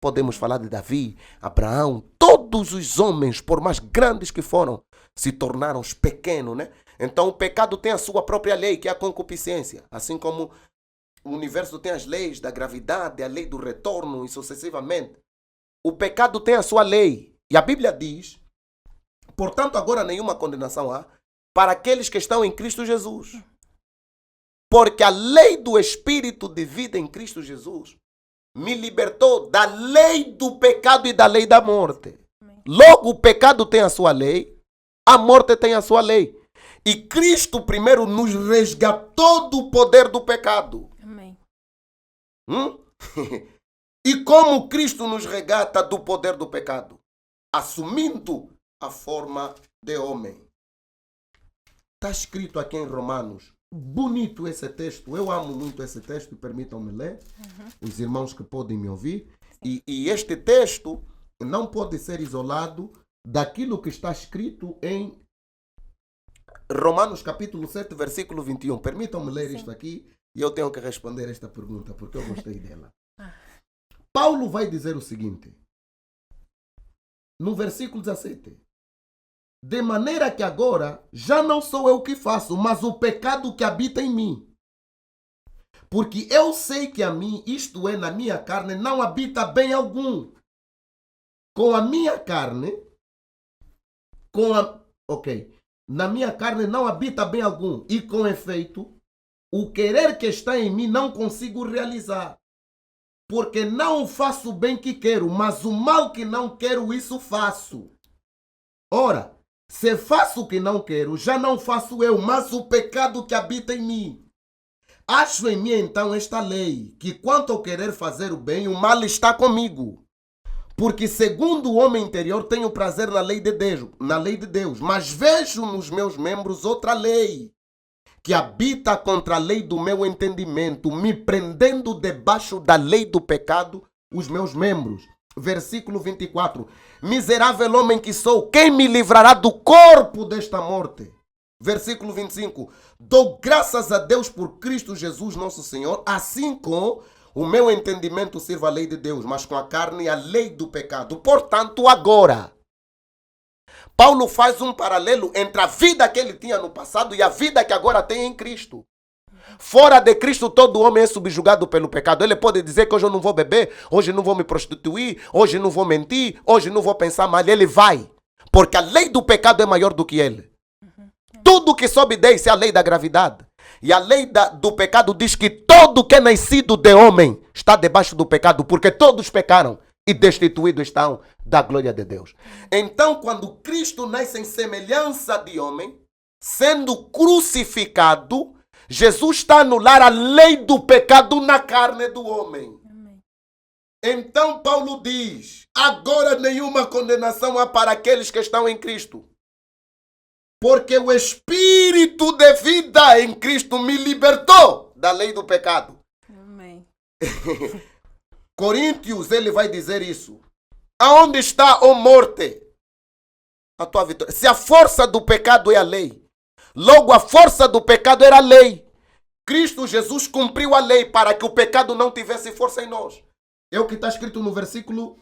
Podemos falar de Davi, Abraão, todos os homens, por mais grandes que foram, se tornaram pequenos, né? Então o pecado tem a sua própria lei, que é a concupiscência. Assim como o universo tem as leis da gravidade, a lei do retorno e sucessivamente. O pecado tem a sua lei. E a Bíblia diz, portanto agora nenhuma condenação há para aqueles que estão em Cristo Jesus. Porque a lei do Espírito de vida em Cristo Jesus me libertou da lei do pecado e da lei da morte. Logo, o pecado tem a sua lei, a morte tem a sua lei. E Cristo primeiro nos resgatou do poder do pecado. Amém. E como Cristo nos resgata do poder do pecado? Assumindo a forma de homem. Está escrito aqui em Romanos. Bonito esse texto. Eu amo muito esse texto. Permitam-me ler. Os irmãos que podem me ouvir. E este texto não pode ser isolado daquilo que está escrito em Romanos capítulo 7, versículo 21. Permitam-me ler isto aqui e eu tenho que responder esta pergunta porque eu gostei dela. Paulo vai dizer o seguinte, no versículo 17. De maneira que agora já não sou eu que faço, mas o pecado que habita em mim. Porque eu sei que a mim, isto é, na minha carne, não habita bem algum. Com a minha carne, na minha carne não habita bem algum. E com efeito, o querer que está em mim não consigo realizar. Porque não faço o bem que quero, mas o mal que não quero, isso faço. Ora, se faço o que não quero, já não faço eu, mas o pecado que habita em mim. Acho em mim então esta lei, que quanto ao querer fazer o bem, o mal está comigo. Porque segundo o homem interior tenho prazer na lei de Deus, mas vejo nos meus membros outra lei, que habita contra a lei do meu entendimento, me prendendo debaixo da lei do pecado os meus membros. Versículo 24. Miserável homem que sou, quem me livrará do corpo desta morte? Versículo 25. Dou graças a Deus por Cristo Jesus nosso Senhor, assim com o meu entendimento sirva a lei de Deus, mas com a carne a lei do pecado. Portanto, agora, Paulo faz um paralelo entre a vida que ele tinha no passado e a vida que agora tem em Cristo. Fora de Cristo, todo homem é subjugado pelo pecado. Ele pode dizer que hoje eu não vou beber, hoje não vou me prostituir, hoje não vou mentir, hoje não vou pensar mal. Ele vai, porque a lei do pecado é maior do que ele. Tudo que sobe desce é a lei da gravidade. E a lei do pecado diz que todo que é nascido de homem está debaixo do pecado, porque todos pecaram e destituídos estão da glória de Deus. Então, quando Cristo nasce em semelhança de homem, sendo crucificado, Jesus está a anular a lei do pecado na carne do homem. Amém. Então Paulo diz, agora nenhuma condenação há para aqueles que estão em Cristo. Porque o Espírito de vida em Cristo me libertou da lei do pecado. Amém. Coríntios, ele vai dizer isso. Aonde está, ó morte, a tua vitória? Se a força do pecado é a lei, logo a força do pecado era a lei. Cristo Jesus cumpriu a lei para que o pecado não tivesse força em nós. É o que está escrito no versículo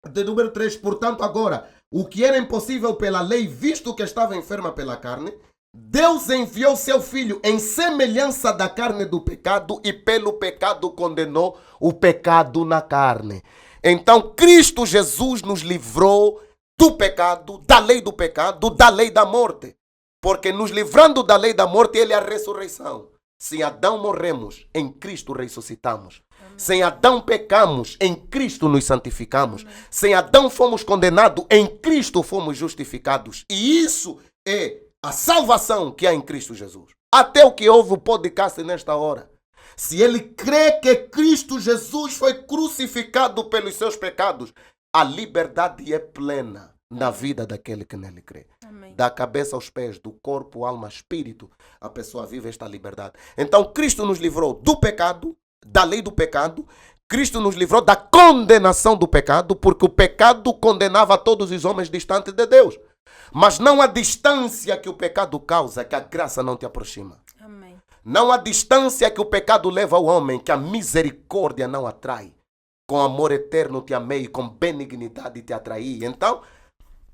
de número 3. Portanto, agora, o que era impossível pela lei, visto que estava enferma pela carne, Deus enviou seu Filho em semelhança da carne do pecado e pelo pecado condenou o pecado na carne. Então, Cristo Jesus nos livrou do pecado, da lei do pecado, da lei da morte. Porque nos livrando da lei da morte, ele é a ressurreição. Se Adão morremos, em Cristo ressuscitamos. Amém. Sem Adão pecamos, em Cristo nos santificamos. Amém. Sem Adão fomos condenados, em Cristo fomos justificados. E isso é a salvação que há em Cristo Jesus. Até o que ouve o podcast nesta hora. Se ele crê que Cristo Jesus foi crucificado pelos seus pecados, a liberdade é plena na vida daquele que nele crê. Amém. Da cabeça aos pés, do corpo, alma, espírito, a pessoa vive esta liberdade. Então Cristo nos livrou do pecado, da lei do pecado. Cristo nos livrou da condenação do pecado, porque o pecado condenava todos os homens distantes de Deus. Mas não a distância que o pecado causa, que a graça não te aproxima. Amém. Não a distância que o pecado leva ao homem, que a misericórdia não atrai. Com amor eterno te amei, com benignidade te atraí. Então,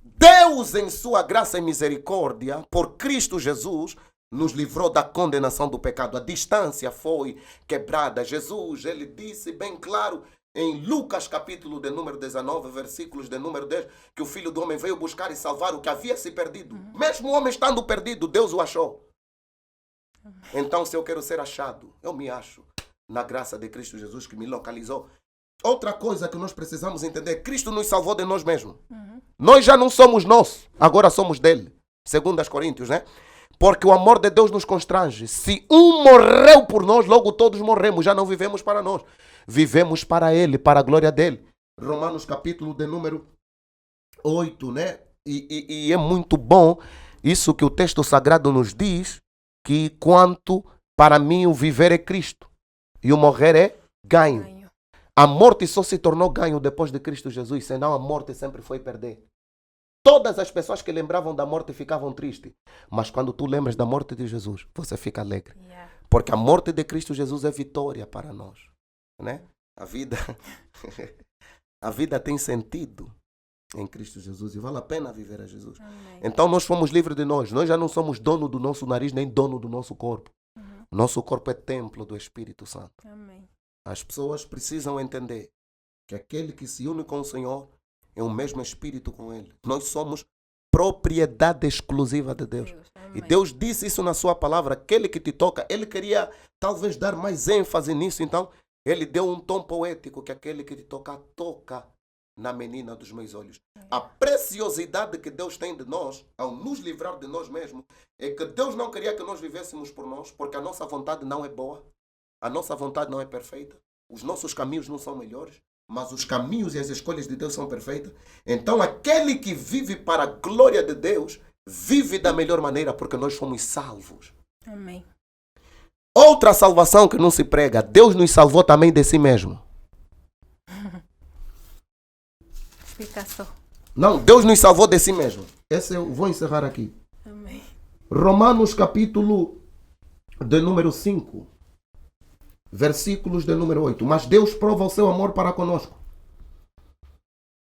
Deus, em sua graça e misericórdia, por Cristo Jesus, nos livrou da condenação do pecado. A distância foi quebrada. Jesus, ele disse bem claro em Lucas capítulo de número 19, versículos de número 10, que o Filho do Homem veio buscar e salvar o que havia se perdido. Mesmo o homem estando perdido, Deus o achou. Então, se eu quero ser achado, eu me acho na graça de Cristo Jesus que me localizou. Outra coisa que nós precisamos entender, Cristo nos salvou de nós mesmos. Nós já não somos nossos, agora somos dele. Segundo as Coríntios, né? Porque o amor de Deus nos constrange. Se um morreu por nós, logo todos morremos. Já não vivemos para nós. Vivemos para ele, para a glória dele. Romanos capítulo de número 8, né? E é muito bom isso que o texto sagrado nos diz, que quanto para mim o viver é Cristo e o morrer é ganho. A morte só se tornou ganho depois de Cristo Jesus, senão a morte sempre foi perder. Todas as pessoas que lembravam da morte ficavam tristes. Mas quando tu lembras da morte de Jesus, você fica alegre. Porque a morte de Cristo Jesus é vitória para nós. Né? A vida tem sentido em Cristo Jesus e vale a pena viver a Jesus. Amém. Então nós fomos livres de nós. Nós já não somos dono do nosso nariz nem dono do nosso corpo. Nosso corpo é templo do Espírito Santo. Amém. As pessoas precisam entender que aquele que se une com o Senhor é o mesmo Espírito com Ele. Nós somos propriedade exclusiva de Deus. E Deus disse isso na sua palavra. Aquele que te toca, Ele queria talvez dar mais ênfase nisso. Então, Ele deu um tom poético que aquele que te toca, toca na menina dos meus olhos. A preciosidade que Deus tem de nós, ao nos livrar de nós mesmos, é que Deus não queria que nós vivêssemos por nós, porque a nossa vontade não é boa. A nossa vontade não é perfeita. Os nossos caminhos não são melhores. Mas os caminhos e as escolhas de Deus são perfeitas. Então aquele que vive para a glória de Deus, vive da melhor maneira, porque nós fomos salvos. Amém. Outra salvação que não se prega. Deus nos salvou também de si mesmo. Explicação. Não, Deus nos salvou de si mesmo. Esse eu vou encerrar aqui. Amém. Romanos capítulo de número 5. Versículos de número 8. Mas Deus prova o seu amor para conosco.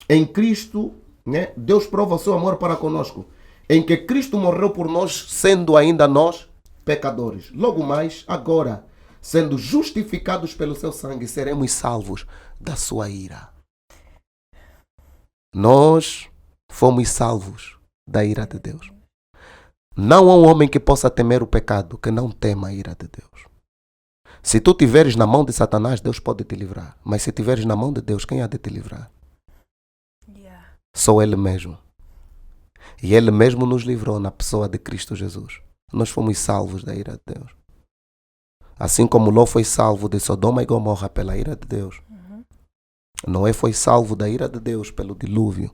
Em Cristo, né? Deus prova o seu amor para conosco. Em que Cristo morreu por nós, sendo ainda nós pecadores. Logo mais, agora, sendo justificados pelo seu sangue, seremos salvos da sua ira. Nós fomos salvos da ira de Deus. Não há um homem que possa temer o pecado que não tema a ira de Deus. Se tu estiveres na mão de Satanás, Deus pode te livrar. Mas se estiveres na mão de Deus, quem há de te livrar? Só Ele mesmo. E Ele mesmo nos livrou na pessoa de Cristo Jesus. Nós fomos salvos da ira de Deus. Assim como Ló foi salvo de Sodoma e Gomorra pela ira de Deus. Noé foi salvo da ira de Deus pelo dilúvio.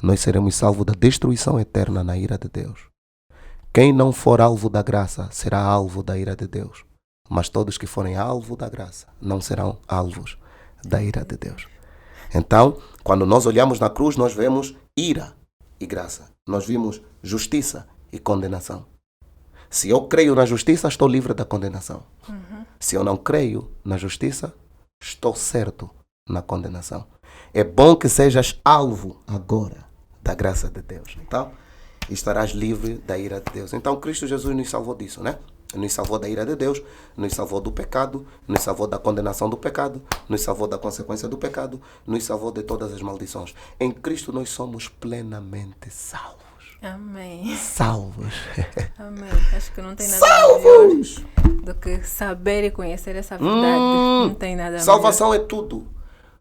Nós seremos salvos da destruição eterna na ira de Deus. Quem não for alvo da graça será alvo da ira de Deus. Mas todos que forem alvo da graça não serão alvos da ira de Deus. Então, quando nós olhamos na cruz, nós vemos ira e graça. Nós vimos justiça e condenação. Se eu creio na justiça, estou livre da condenação. Se eu não creio na justiça, estou certo na condenação. É bom que sejas alvo agora da graça de Deus. Então, estarás livre da ira de Deus. Então, Cristo Jesus nos salvou disso, né? Nos salvou da ira de Deus, nos salvou do pecado, nos salvou da condenação do pecado, nos salvou da consequência do pecado, nos salvou de todas as maldições. Em Cristo nós somos plenamente salvos. Amém. Salvos. Amém. Acho que não tem nada melhor do que saber e conhecer essa verdade. Não tem nada Salvação melhor. é tudo.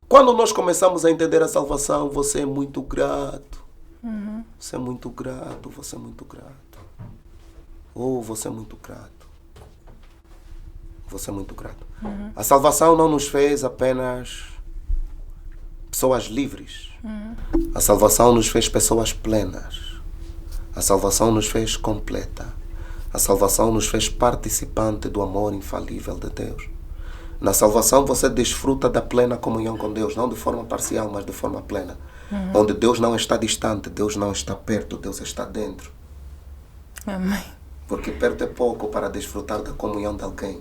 Quando nós começamos a entender a salvação, você é muito grato. Você é muito grato, você é muito grato. Oh, você é muito grato. Você é muito grato. A salvação não nos fez apenas pessoas livres. A salvação nos fez pessoas plenas. A salvação nos fez completa. A salvação nos fez participante do amor infalível de Deus. Na salvação você desfruta da plena comunhão com Deus, não de forma parcial, mas de forma plena. Onde Deus não está distante, Deus não está perto, Deus está dentro. Amém. Porque perto é pouco para desfrutar da comunhão de alguém.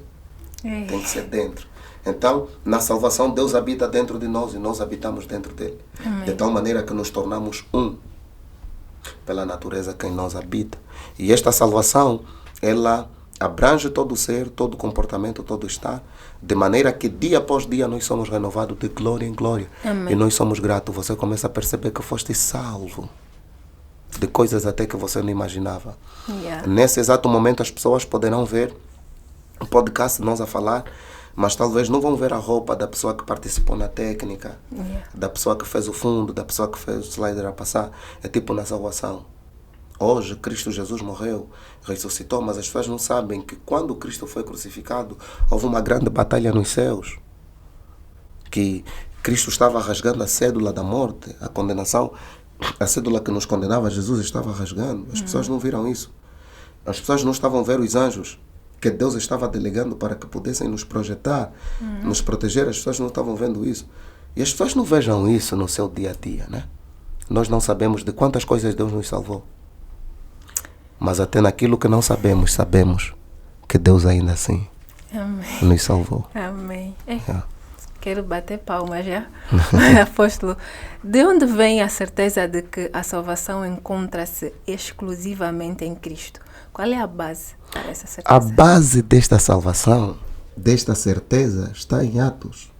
Ei. Tem que ser dentro. Então, na salvação, Deus habita dentro de nós e nós habitamos dentro dele. Amém. De tal maneira que nos tornamos um pela natureza que em nós habita. E esta salvação, ela abrange todo o ser, todo o comportamento, todo o estar, de maneira que dia após dia nós somos renovados de glória em glória. Amém. E nós somos gratos. Você começa a perceber que foste salvo de coisas até que você não imaginava. Yeah. Nesse exato momento as pessoas poderão ver o podcast nós a falar mas talvez não vão ver a roupa da pessoa que participou na técnica, da pessoa que fez o fundo, da pessoa que fez o slider a passar. É tipo na salvação. Hoje Cristo Jesus morreu, ressuscitou, mas as pessoas não sabem que quando Cristo foi crucificado, houve uma grande batalha nos céus. Que Cristo estava rasgando a cédula da morte, a condenação, a cédula que nos condenava, Jesus estava rasgando. As pessoas não viram isso. As pessoas não estavam vendo os anjos que Deus estava delegando para que pudessem nos projetar, nos proteger. As pessoas não estavam vendo isso. E as pessoas não vejam isso no seu dia a dia, né? Nós não sabemos de quantas coisas Deus nos salvou. Mas até naquilo que não sabemos, sabemos que Deus ainda assim nos salvou. Amém. Quero bater palmas já. Apóstolo, de onde vem a certeza de que a salvação encontra-se exclusivamente em Cristo? Qual é a base para essa certeza? A base desta salvação, desta certeza, está em Atos.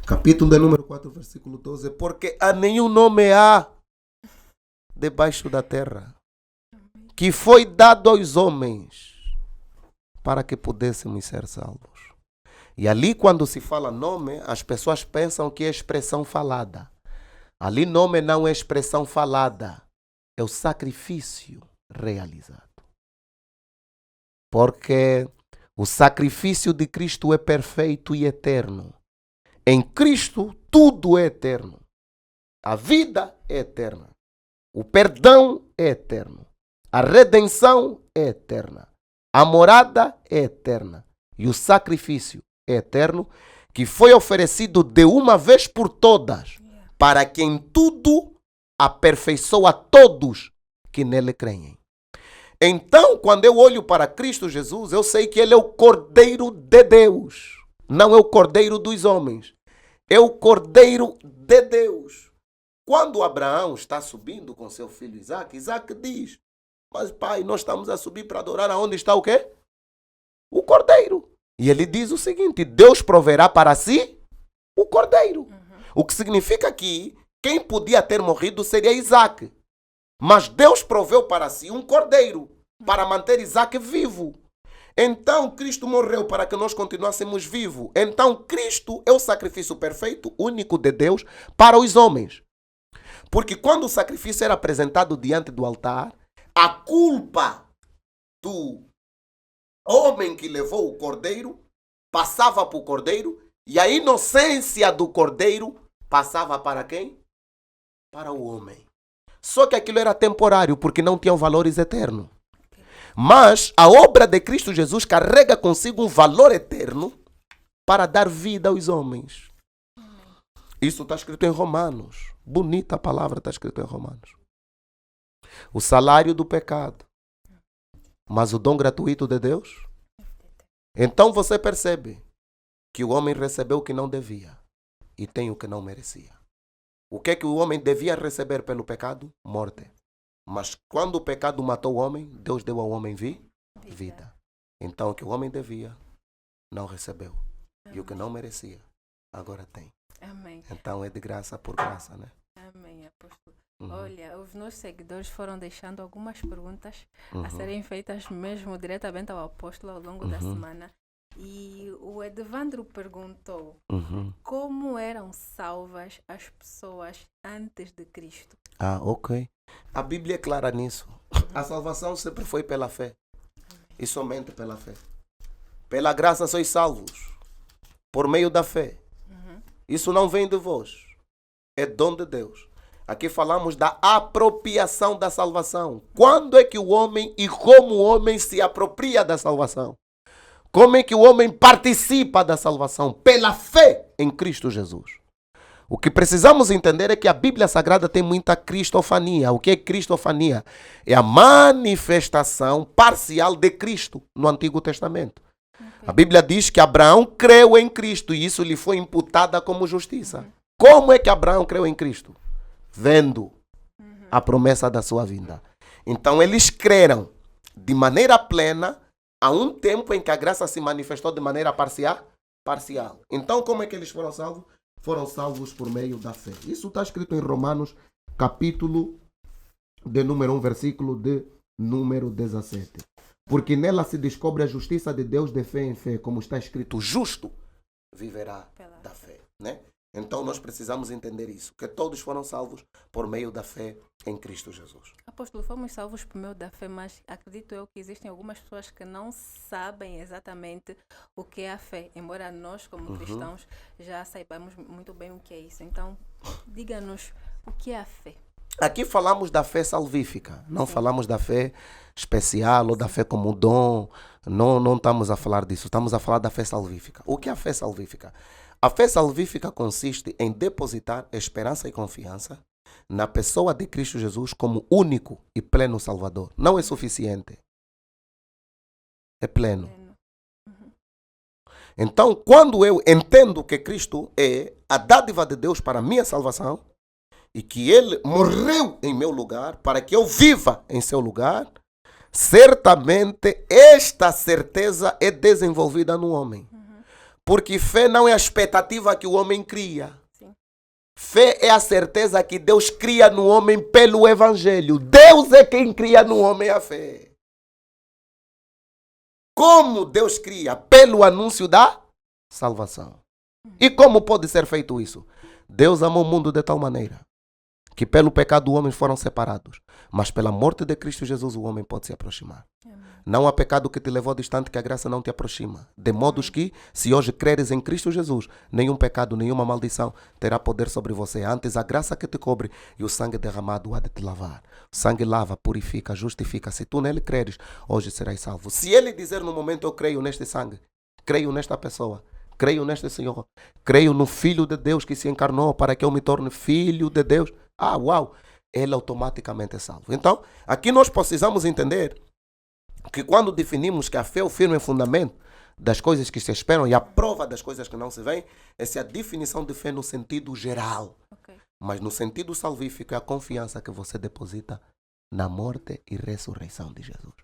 Capítulo de número 4, versículo 12. Porque a nenhum nome há debaixo da terra que foi dado aos homens para que pudéssemos ser salvos. E ali, quando se fala nome, as pessoas pensam que é expressão falada. Ali, nome não é expressão falada, é o sacrifício realizado. Porque o sacrifício de Cristo é perfeito e eterno. Em Cristo, tudo é eterno. A vida é eterna. O perdão é eterno. A redenção é eterna. A morada é eterna. E o sacrifício é eterno, que foi oferecido de uma vez por todas, para que em tudo aperfeiçoa todos que nele creem. Então, quando eu olho para Cristo Jesus, eu sei que ele é o Cordeiro de Deus. Não é o Cordeiro dos homens. É o Cordeiro de Deus. Quando Abraão está subindo com seu filho Isaac, Isaac diz: mas pai, nós estamos a subir para adorar aonde está o quê? O Cordeiro. E ele diz o seguinte: Deus proverá para si o Cordeiro. O que significa que quem podia ter morrido seria Isaac. Mas Deus proveu para si um Cordeiro para manter Isaac vivo. Então Cristo morreu para que nós continuássemos vivos. Então Cristo é o sacrifício perfeito, único de Deus para os homens. Porque quando o sacrifício era apresentado diante do altar, a culpa do homem que levou o cordeiro passava para o cordeiro e a inocência do cordeiro passava para quem? Para o homem. Só que aquilo era temporário porque não tinham valores eternos. Mas a obra de Cristo Jesus carrega consigo um valor eterno para dar vida aos homens. Isso está escrito em Romanos. Bonita a palavra está escrito em Romanos. O salário do pecado, mas o dom gratuito de Deus. Então você percebe que o homem recebeu o que não devia e tem o que não merecia. O que é que o homem devia receber pelo pecado? Morte. Mas quando o pecado matou o homem, Deus deu ao homem vida. Então o que o homem devia, não recebeu. E o que não merecia, agora tem. Amém. Então é de graça por graça, né? Amém, apóstolo. Olha, os nossos seguidores foram deixando algumas perguntas a serem feitas mesmo diretamente ao apóstolo ao longo da semana. E o Edvandro perguntou como eram salvas as pessoas antes de Cristo. Ok. A Bíblia é clara nisso. A salvação sempre foi pela fé. E somente pela fé. Pela graça sois salvos. Por meio da fé. Isso não vem de vós. É dom de Deus. Aqui falamos da apropriação da salvação. Quando é que o homem e como o homem se apropria da salvação? Como é que o homem participa da salvação? Pela fé em Cristo Jesus. O que precisamos entender é que a Bíblia Sagrada tem muita cristofania. O que é cristofania? É a manifestação parcial de Cristo no Antigo Testamento. A Bíblia diz que Abraão creu em Cristo e isso lhe foi imputada como justiça. Como é que Abraão creu em Cristo? Vendo a promessa da sua vinda. Então eles creram de maneira plena a um tempo em que a graça se manifestou de maneira parcial. Então como é que eles foram salvos? Foram salvos por meio da fé. Isso está escrito em Romanos, capítulo de número 1, versículo de número 17. Porque nela se descobre a justiça de Deus de fé em fé, como está escrito, justo viverá da fé, né? Então nós precisamos entender isso, que todos foram salvos por meio da fé em Cristo Jesus. Apóstolo, fomos salvos por meio da fé, mas acredito eu que existem algumas pessoas que não sabem exatamente o que é a fé, embora nós, como cristãos, já saibamos muito bem o que é isso. Então, diga-nos o que é a fé. Aqui falamos da fé salvífica, não falamos da fé especial ou da fé como dom. Não estamos a falar disso, estamos a falar da fé salvífica. O que é a fé salvífica? A fé salvífica consiste em depositar esperança e confiança na pessoa de Cristo Jesus como único e pleno Salvador. Não é suficiente. É pleno. Então, quando eu entendo que Cristo é a dádiva de Deus para a minha salvação e que Ele morreu em meu lugar para que eu viva em seu lugar, certamente esta certeza é desenvolvida no homem. Porque fé não é a expectativa que o homem cria. Sim. Fé é a certeza que Deus cria no homem pelo Evangelho. Deus é quem cria no homem a fé. Como Deus cria? Pelo anúncio da salvação. E como pode ser feito isso? Deus amou o mundo de tal maneira que pelo pecado os homens foram separados, mas pela morte de Cristo Jesus o homem pode se aproximar. Não há pecado que te levou distante que a graça não te aproxima. De modos que, se hoje creres em Cristo Jesus, nenhum pecado, nenhuma maldição terá poder sobre você. Antes, a graça que te cobre e o sangue derramado há de te lavar. O sangue lava, purifica, justifica. Se tu nele creres, hoje serás salvo. Se ele dizer no momento, eu creio neste sangue, creio nesta pessoa, creio neste Senhor, creio no Filho de Deus que se encarnou para que eu me torne filho de Deus. Ah, uau! Ele automaticamente é salvo. Então, aqui nós precisamos entender que quando definimos que a fé é o firme fundamento das coisas que se esperam e a prova das coisas que não se veem, essa é a definição de fé no sentido geral. Okay. Mas no sentido salvífico é a confiança que você deposita na morte e ressurreição de Jesus.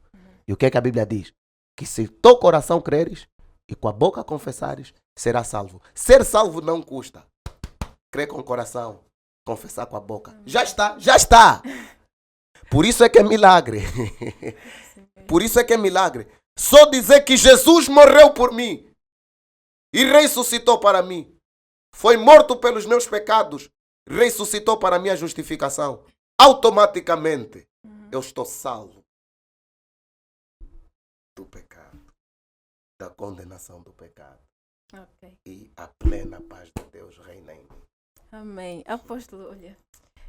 E o que é que a Bíblia diz? Que se teu coração creres e com a boca confessares, será salvo. Ser salvo não custa. Crer com o coração, confessar com a boca. Já está, já está. Por isso é que é milagre. Por isso é que é milagre. Só dizer que Jesus morreu por mim e ressuscitou para mim. Foi morto pelos meus pecados, ressuscitou para a minha justificação. Automaticamente eu estou salvo do pecado, da condenação do pecado. Okay. E a plena paz de Deus reina em mim. Amém. Apóstolo, olha,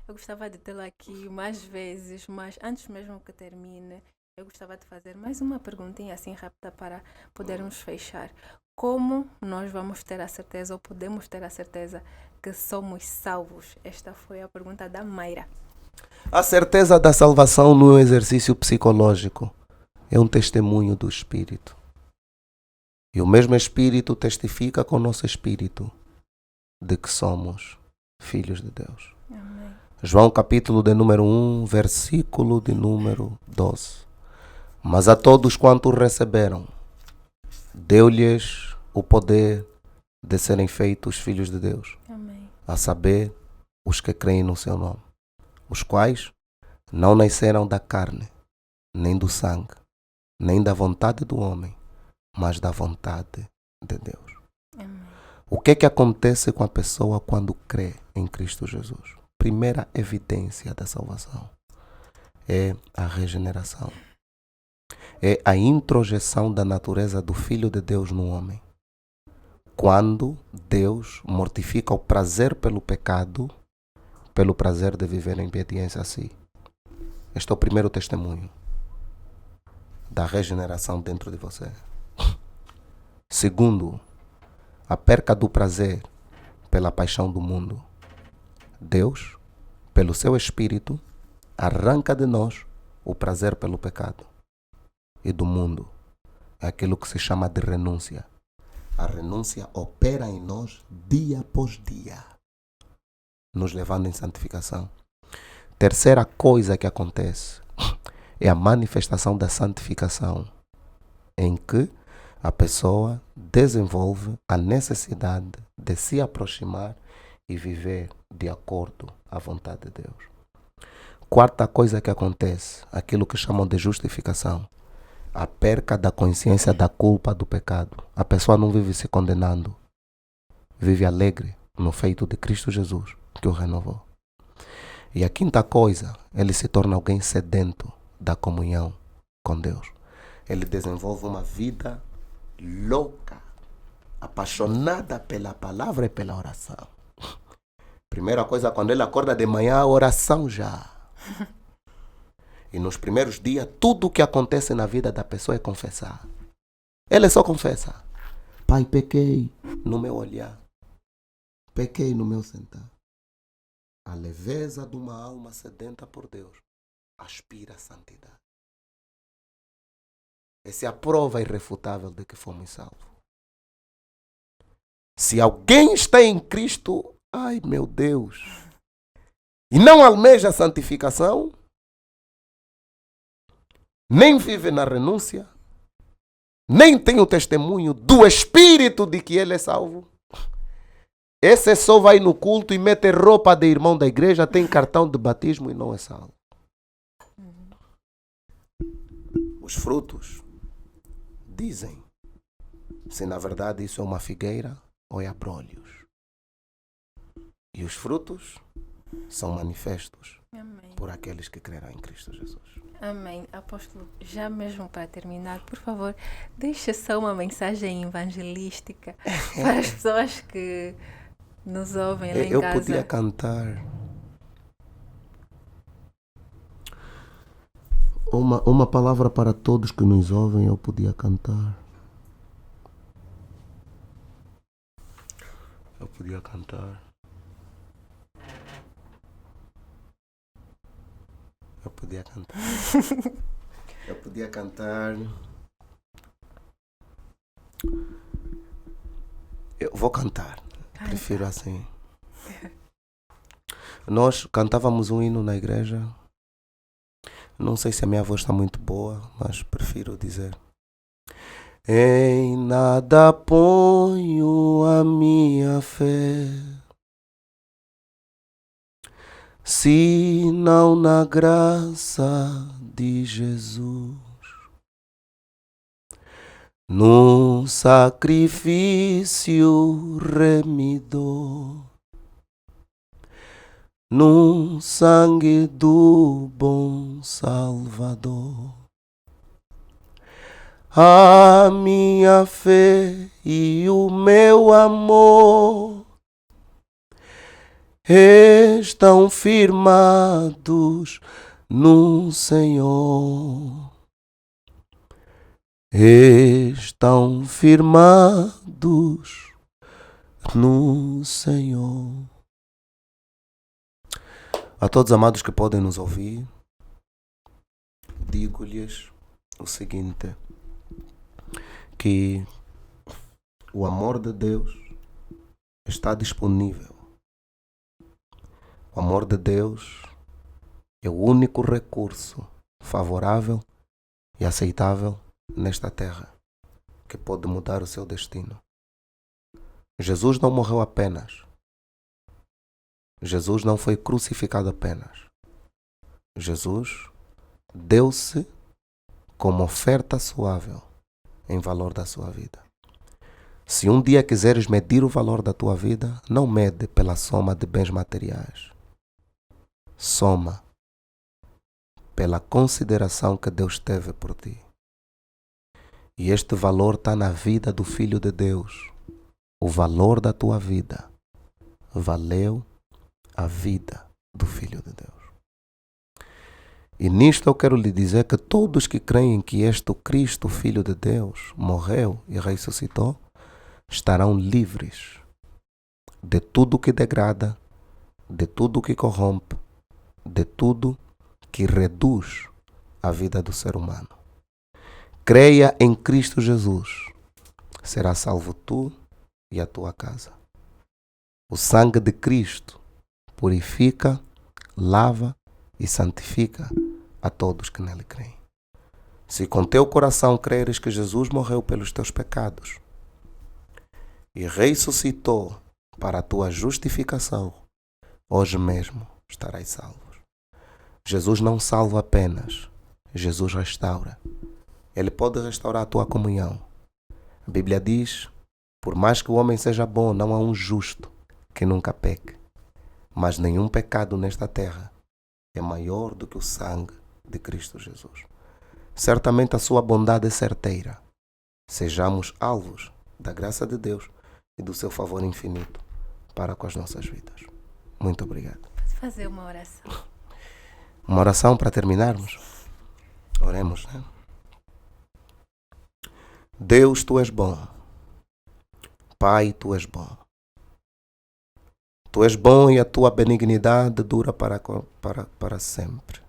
eu gostava de tê-lo aqui mais vezes, mas antes mesmo que termine, eu gostava de fazer mais uma perguntinha assim rápida para podermos fechar. Como nós vamos ter a certeza ou podemos ter a certeza que somos salvos? Esta foi a pergunta da Mayra. A certeza da salvação não é um exercício psicológico, é um testemunho do Espírito. E o mesmo Espírito testifica com o nosso Espírito de que somos filhos de Deus. Amém. João capítulo de número 1, versículo de número 12. Mas a todos quantos receberam, deu-lhes o poder de serem feitos filhos de Deus. Amém. A saber, os que creem no seu nome, os quais não nasceram da carne, nem do sangue, nem da vontade do homem, mas da vontade de Deus. Amém. O que acontece com a pessoa quando crê em Cristo Jesus? Primeira evidência da salvação é a regeneração. É a introjeção da natureza do Filho de Deus no homem. Quando Deus mortifica o prazer pelo pecado, pelo prazer de viver em obediência a si. Este é o primeiro testemunho da regeneração dentro de você. Segundo, a perca do prazer pela paixão do mundo. Deus, pelo seu Espírito, arranca de nós o prazer pelo pecado e do mundo. É aquilo que se chama de renúncia. A renúncia opera em nós dia após dia, nos levando em santificação. Terceira coisa que acontece é a manifestação da santificação, em que a pessoa desenvolve a necessidade de se aproximar e viver de acordo à vontade de Deus. Quarta coisa que acontece, aquilo que chamam de justificação, a perca da consciência da culpa do pecado. A pessoa não vive se condenando, vive alegre no feito de Cristo Jesus que o renovou. E a quinta coisa, ele se torna alguém sedento da comunhão com Deus. Ele desenvolve uma vida louca, apaixonada pela palavra e pela oração. Primeira coisa, quando ele acorda de manhã, a oração já. E nos primeiros dias, tudo o que acontece na vida da pessoa é confessar. Ele só confessa. Pai, pequei no meu olhar. Pequei no meu sentar. A leveza de uma alma sedenta por Deus aspira a santidade. Essa é a prova irrefutável de que fomos salvos. Se alguém está em Cristo, ai meu Deus, e não almeja a santificação, nem vive na renúncia, nem tem o testemunho do Espírito de que ele é salvo, esse só vai no culto e mete roupa de irmão da igreja, tem cartão de batismo e não é salvo. Os frutos dizem se na verdade isso é uma figueira ou é abrolhos. E os frutos são manifestos. Amém. Por aqueles que crerão em Cristo Jesus. Amém. Apóstolo, já mesmo para terminar, por favor, deixa só uma mensagem evangelística para as pessoas que nos ouvem lá em Eu casa. podia cantar uma palavra para todos que nos ouvem, eu podia cantar. Eu podia cantar. Eu podia cantar. Eu podia cantar. Eu vou cantar. Prefiro assim. Nós cantávamos um hino na igreja. Não sei se a minha voz está muito boa, mas prefiro dizer. Em nada ponho a minha fé, senão na graça de Jesus, no sacrifício remidor, no sangue do bom Salvador. A minha fé e o meu amor estão firmados no Senhor. Estão firmados no Senhor. A todos amados que podem nos ouvir, digo-lhes o seguinte, que o amor de Deus está disponível. O amor de Deus é o único recurso favorável e aceitável nesta terra que pode mudar o seu destino. Jesus não morreu apenas. Jesus não foi crucificado apenas. Jesus deu-se como oferta suável em valor da sua vida. Se um dia quiseres medir o valor da tua vida, não mede pela soma de bens materiais. Soma pela consideração que Deus teve por ti. E este valor está na vida do Filho de Deus. O valor da tua vida valeu a vida do Filho de Deus. E nisto eu quero lhe dizer que todos que creem que este Cristo, Filho de Deus, morreu e ressuscitou, estarão livres de tudo que degrada, de tudo que corrompe, de tudo que reduz a vida do ser humano. Creia em Cristo Jesus, será salvo tu e a tua casa. O sangue de Cristo purifica, lava e santifica a todos que nele creem. Se com teu coração creres que Jesus morreu pelos teus pecados e ressuscitou para a tua justificação, hoje mesmo estarás salvo. Jesus não salva apenas, Jesus restaura. Ele pode restaurar a tua comunhão. A Bíblia diz, por mais que o homem seja bom, não há um justo que nunca peque. Mas nenhum pecado nesta terra é maior do que o sangue de Cristo Jesus. Certamente a sua bondade é certeira. Sejamos alvos da graça de Deus e do seu favor infinito para com as nossas vidas. Muito obrigado. Posso fazer uma oração? Uma oração para terminarmos? Oremos, né? Deus, Tu és bom. Pai, Tu és bom. Tu és bom e a Tua benignidade dura para sempre.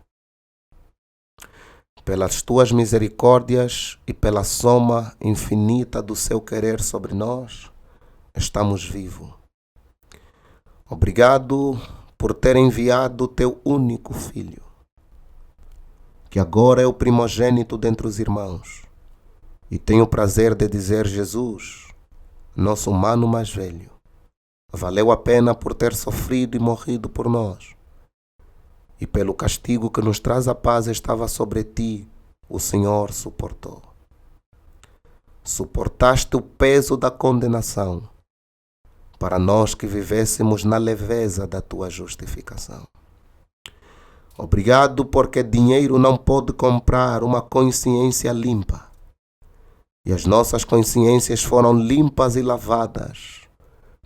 Pelas Tuas misericórdias e pela soma infinita do Seu querer sobre nós, estamos vivos. Obrigado por ter enviado o Teu único Filho, que agora é o primogênito dentre os irmãos, e tenho o prazer de dizer: Jesus, nosso humano mais velho, valeu a pena por ter sofrido e morrido por nós. E pelo castigo que nos traz a paz estava sobre ti, o Senhor suportou. Suportaste o peso da condenação, para nós que vivêssemos na leveza da tua justificação. Obrigado porque dinheiro não pode comprar uma consciência limpa. E as nossas consciências foram limpas e lavadas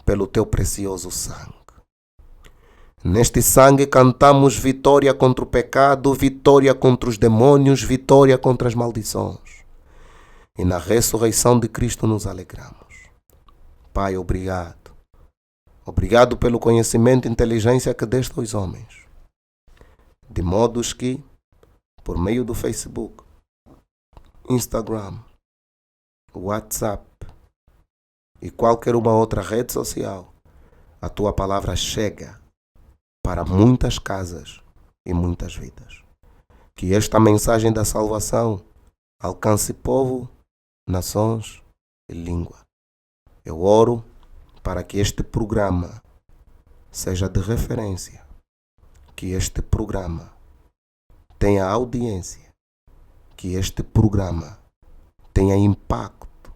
pelo teu precioso sangue. Neste sangue cantamos vitória contra o pecado, vitória contra os demônios, vitória contra as maldições. E na ressurreição de Cristo nos alegramos. Pai, obrigado. Obrigado pelo conhecimento e inteligência que deste aos homens. De modos que, por meio do Facebook, Instagram, WhatsApp e qualquer uma outra rede social, a tua palavra chega para muitas casas e muitas vidas. Que esta mensagem da salvação alcance povo, nações e língua. Eu oro para que este programa seja de referência, que este programa tenha audiência, que este programa tenha impacto,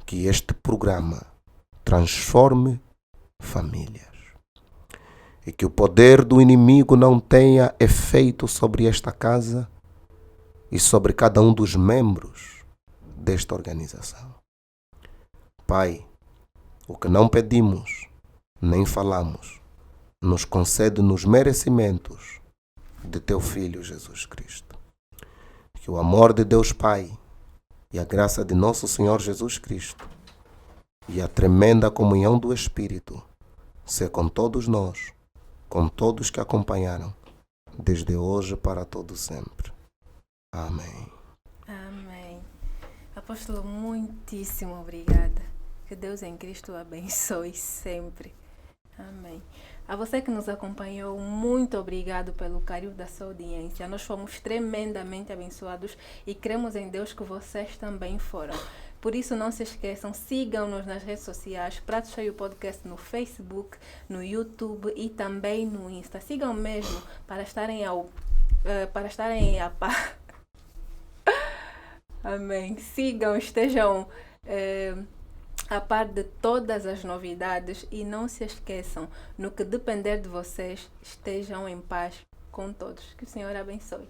que este programa transforme famílias. E que o poder do inimigo não tenha efeito sobre esta casa e sobre cada um dos membros desta organização. Pai, o que não pedimos, nem falamos, nos concede nos merecimentos de Teu Filho Jesus Cristo. Que o amor de Deus Pai e a graça de nosso Senhor Jesus Cristo e a tremenda comunhão do Espírito seja com todos nós, com todos que acompanharam, desde hoje para todo sempre. Amém. Amém. Apóstolo, muitíssimo obrigada. Que Deus em Cristo o abençoe sempre. Amém. A você que nos acompanhou, muito obrigado pelo carinho da sua audiência. Nós fomos tremendamente abençoados e cremos em Deus que vocês também foram. Por isso, não se esqueçam, sigam-nos nas redes sociais, Prato Cheio Podcast no Facebook, no YouTube e também no Insta. Sigam mesmo para estarem a par. Amém. Sigam, estejam a par de todas as novidades e não se esqueçam, no que depender de vocês, estejam em paz com todos. Que o Senhor abençoe.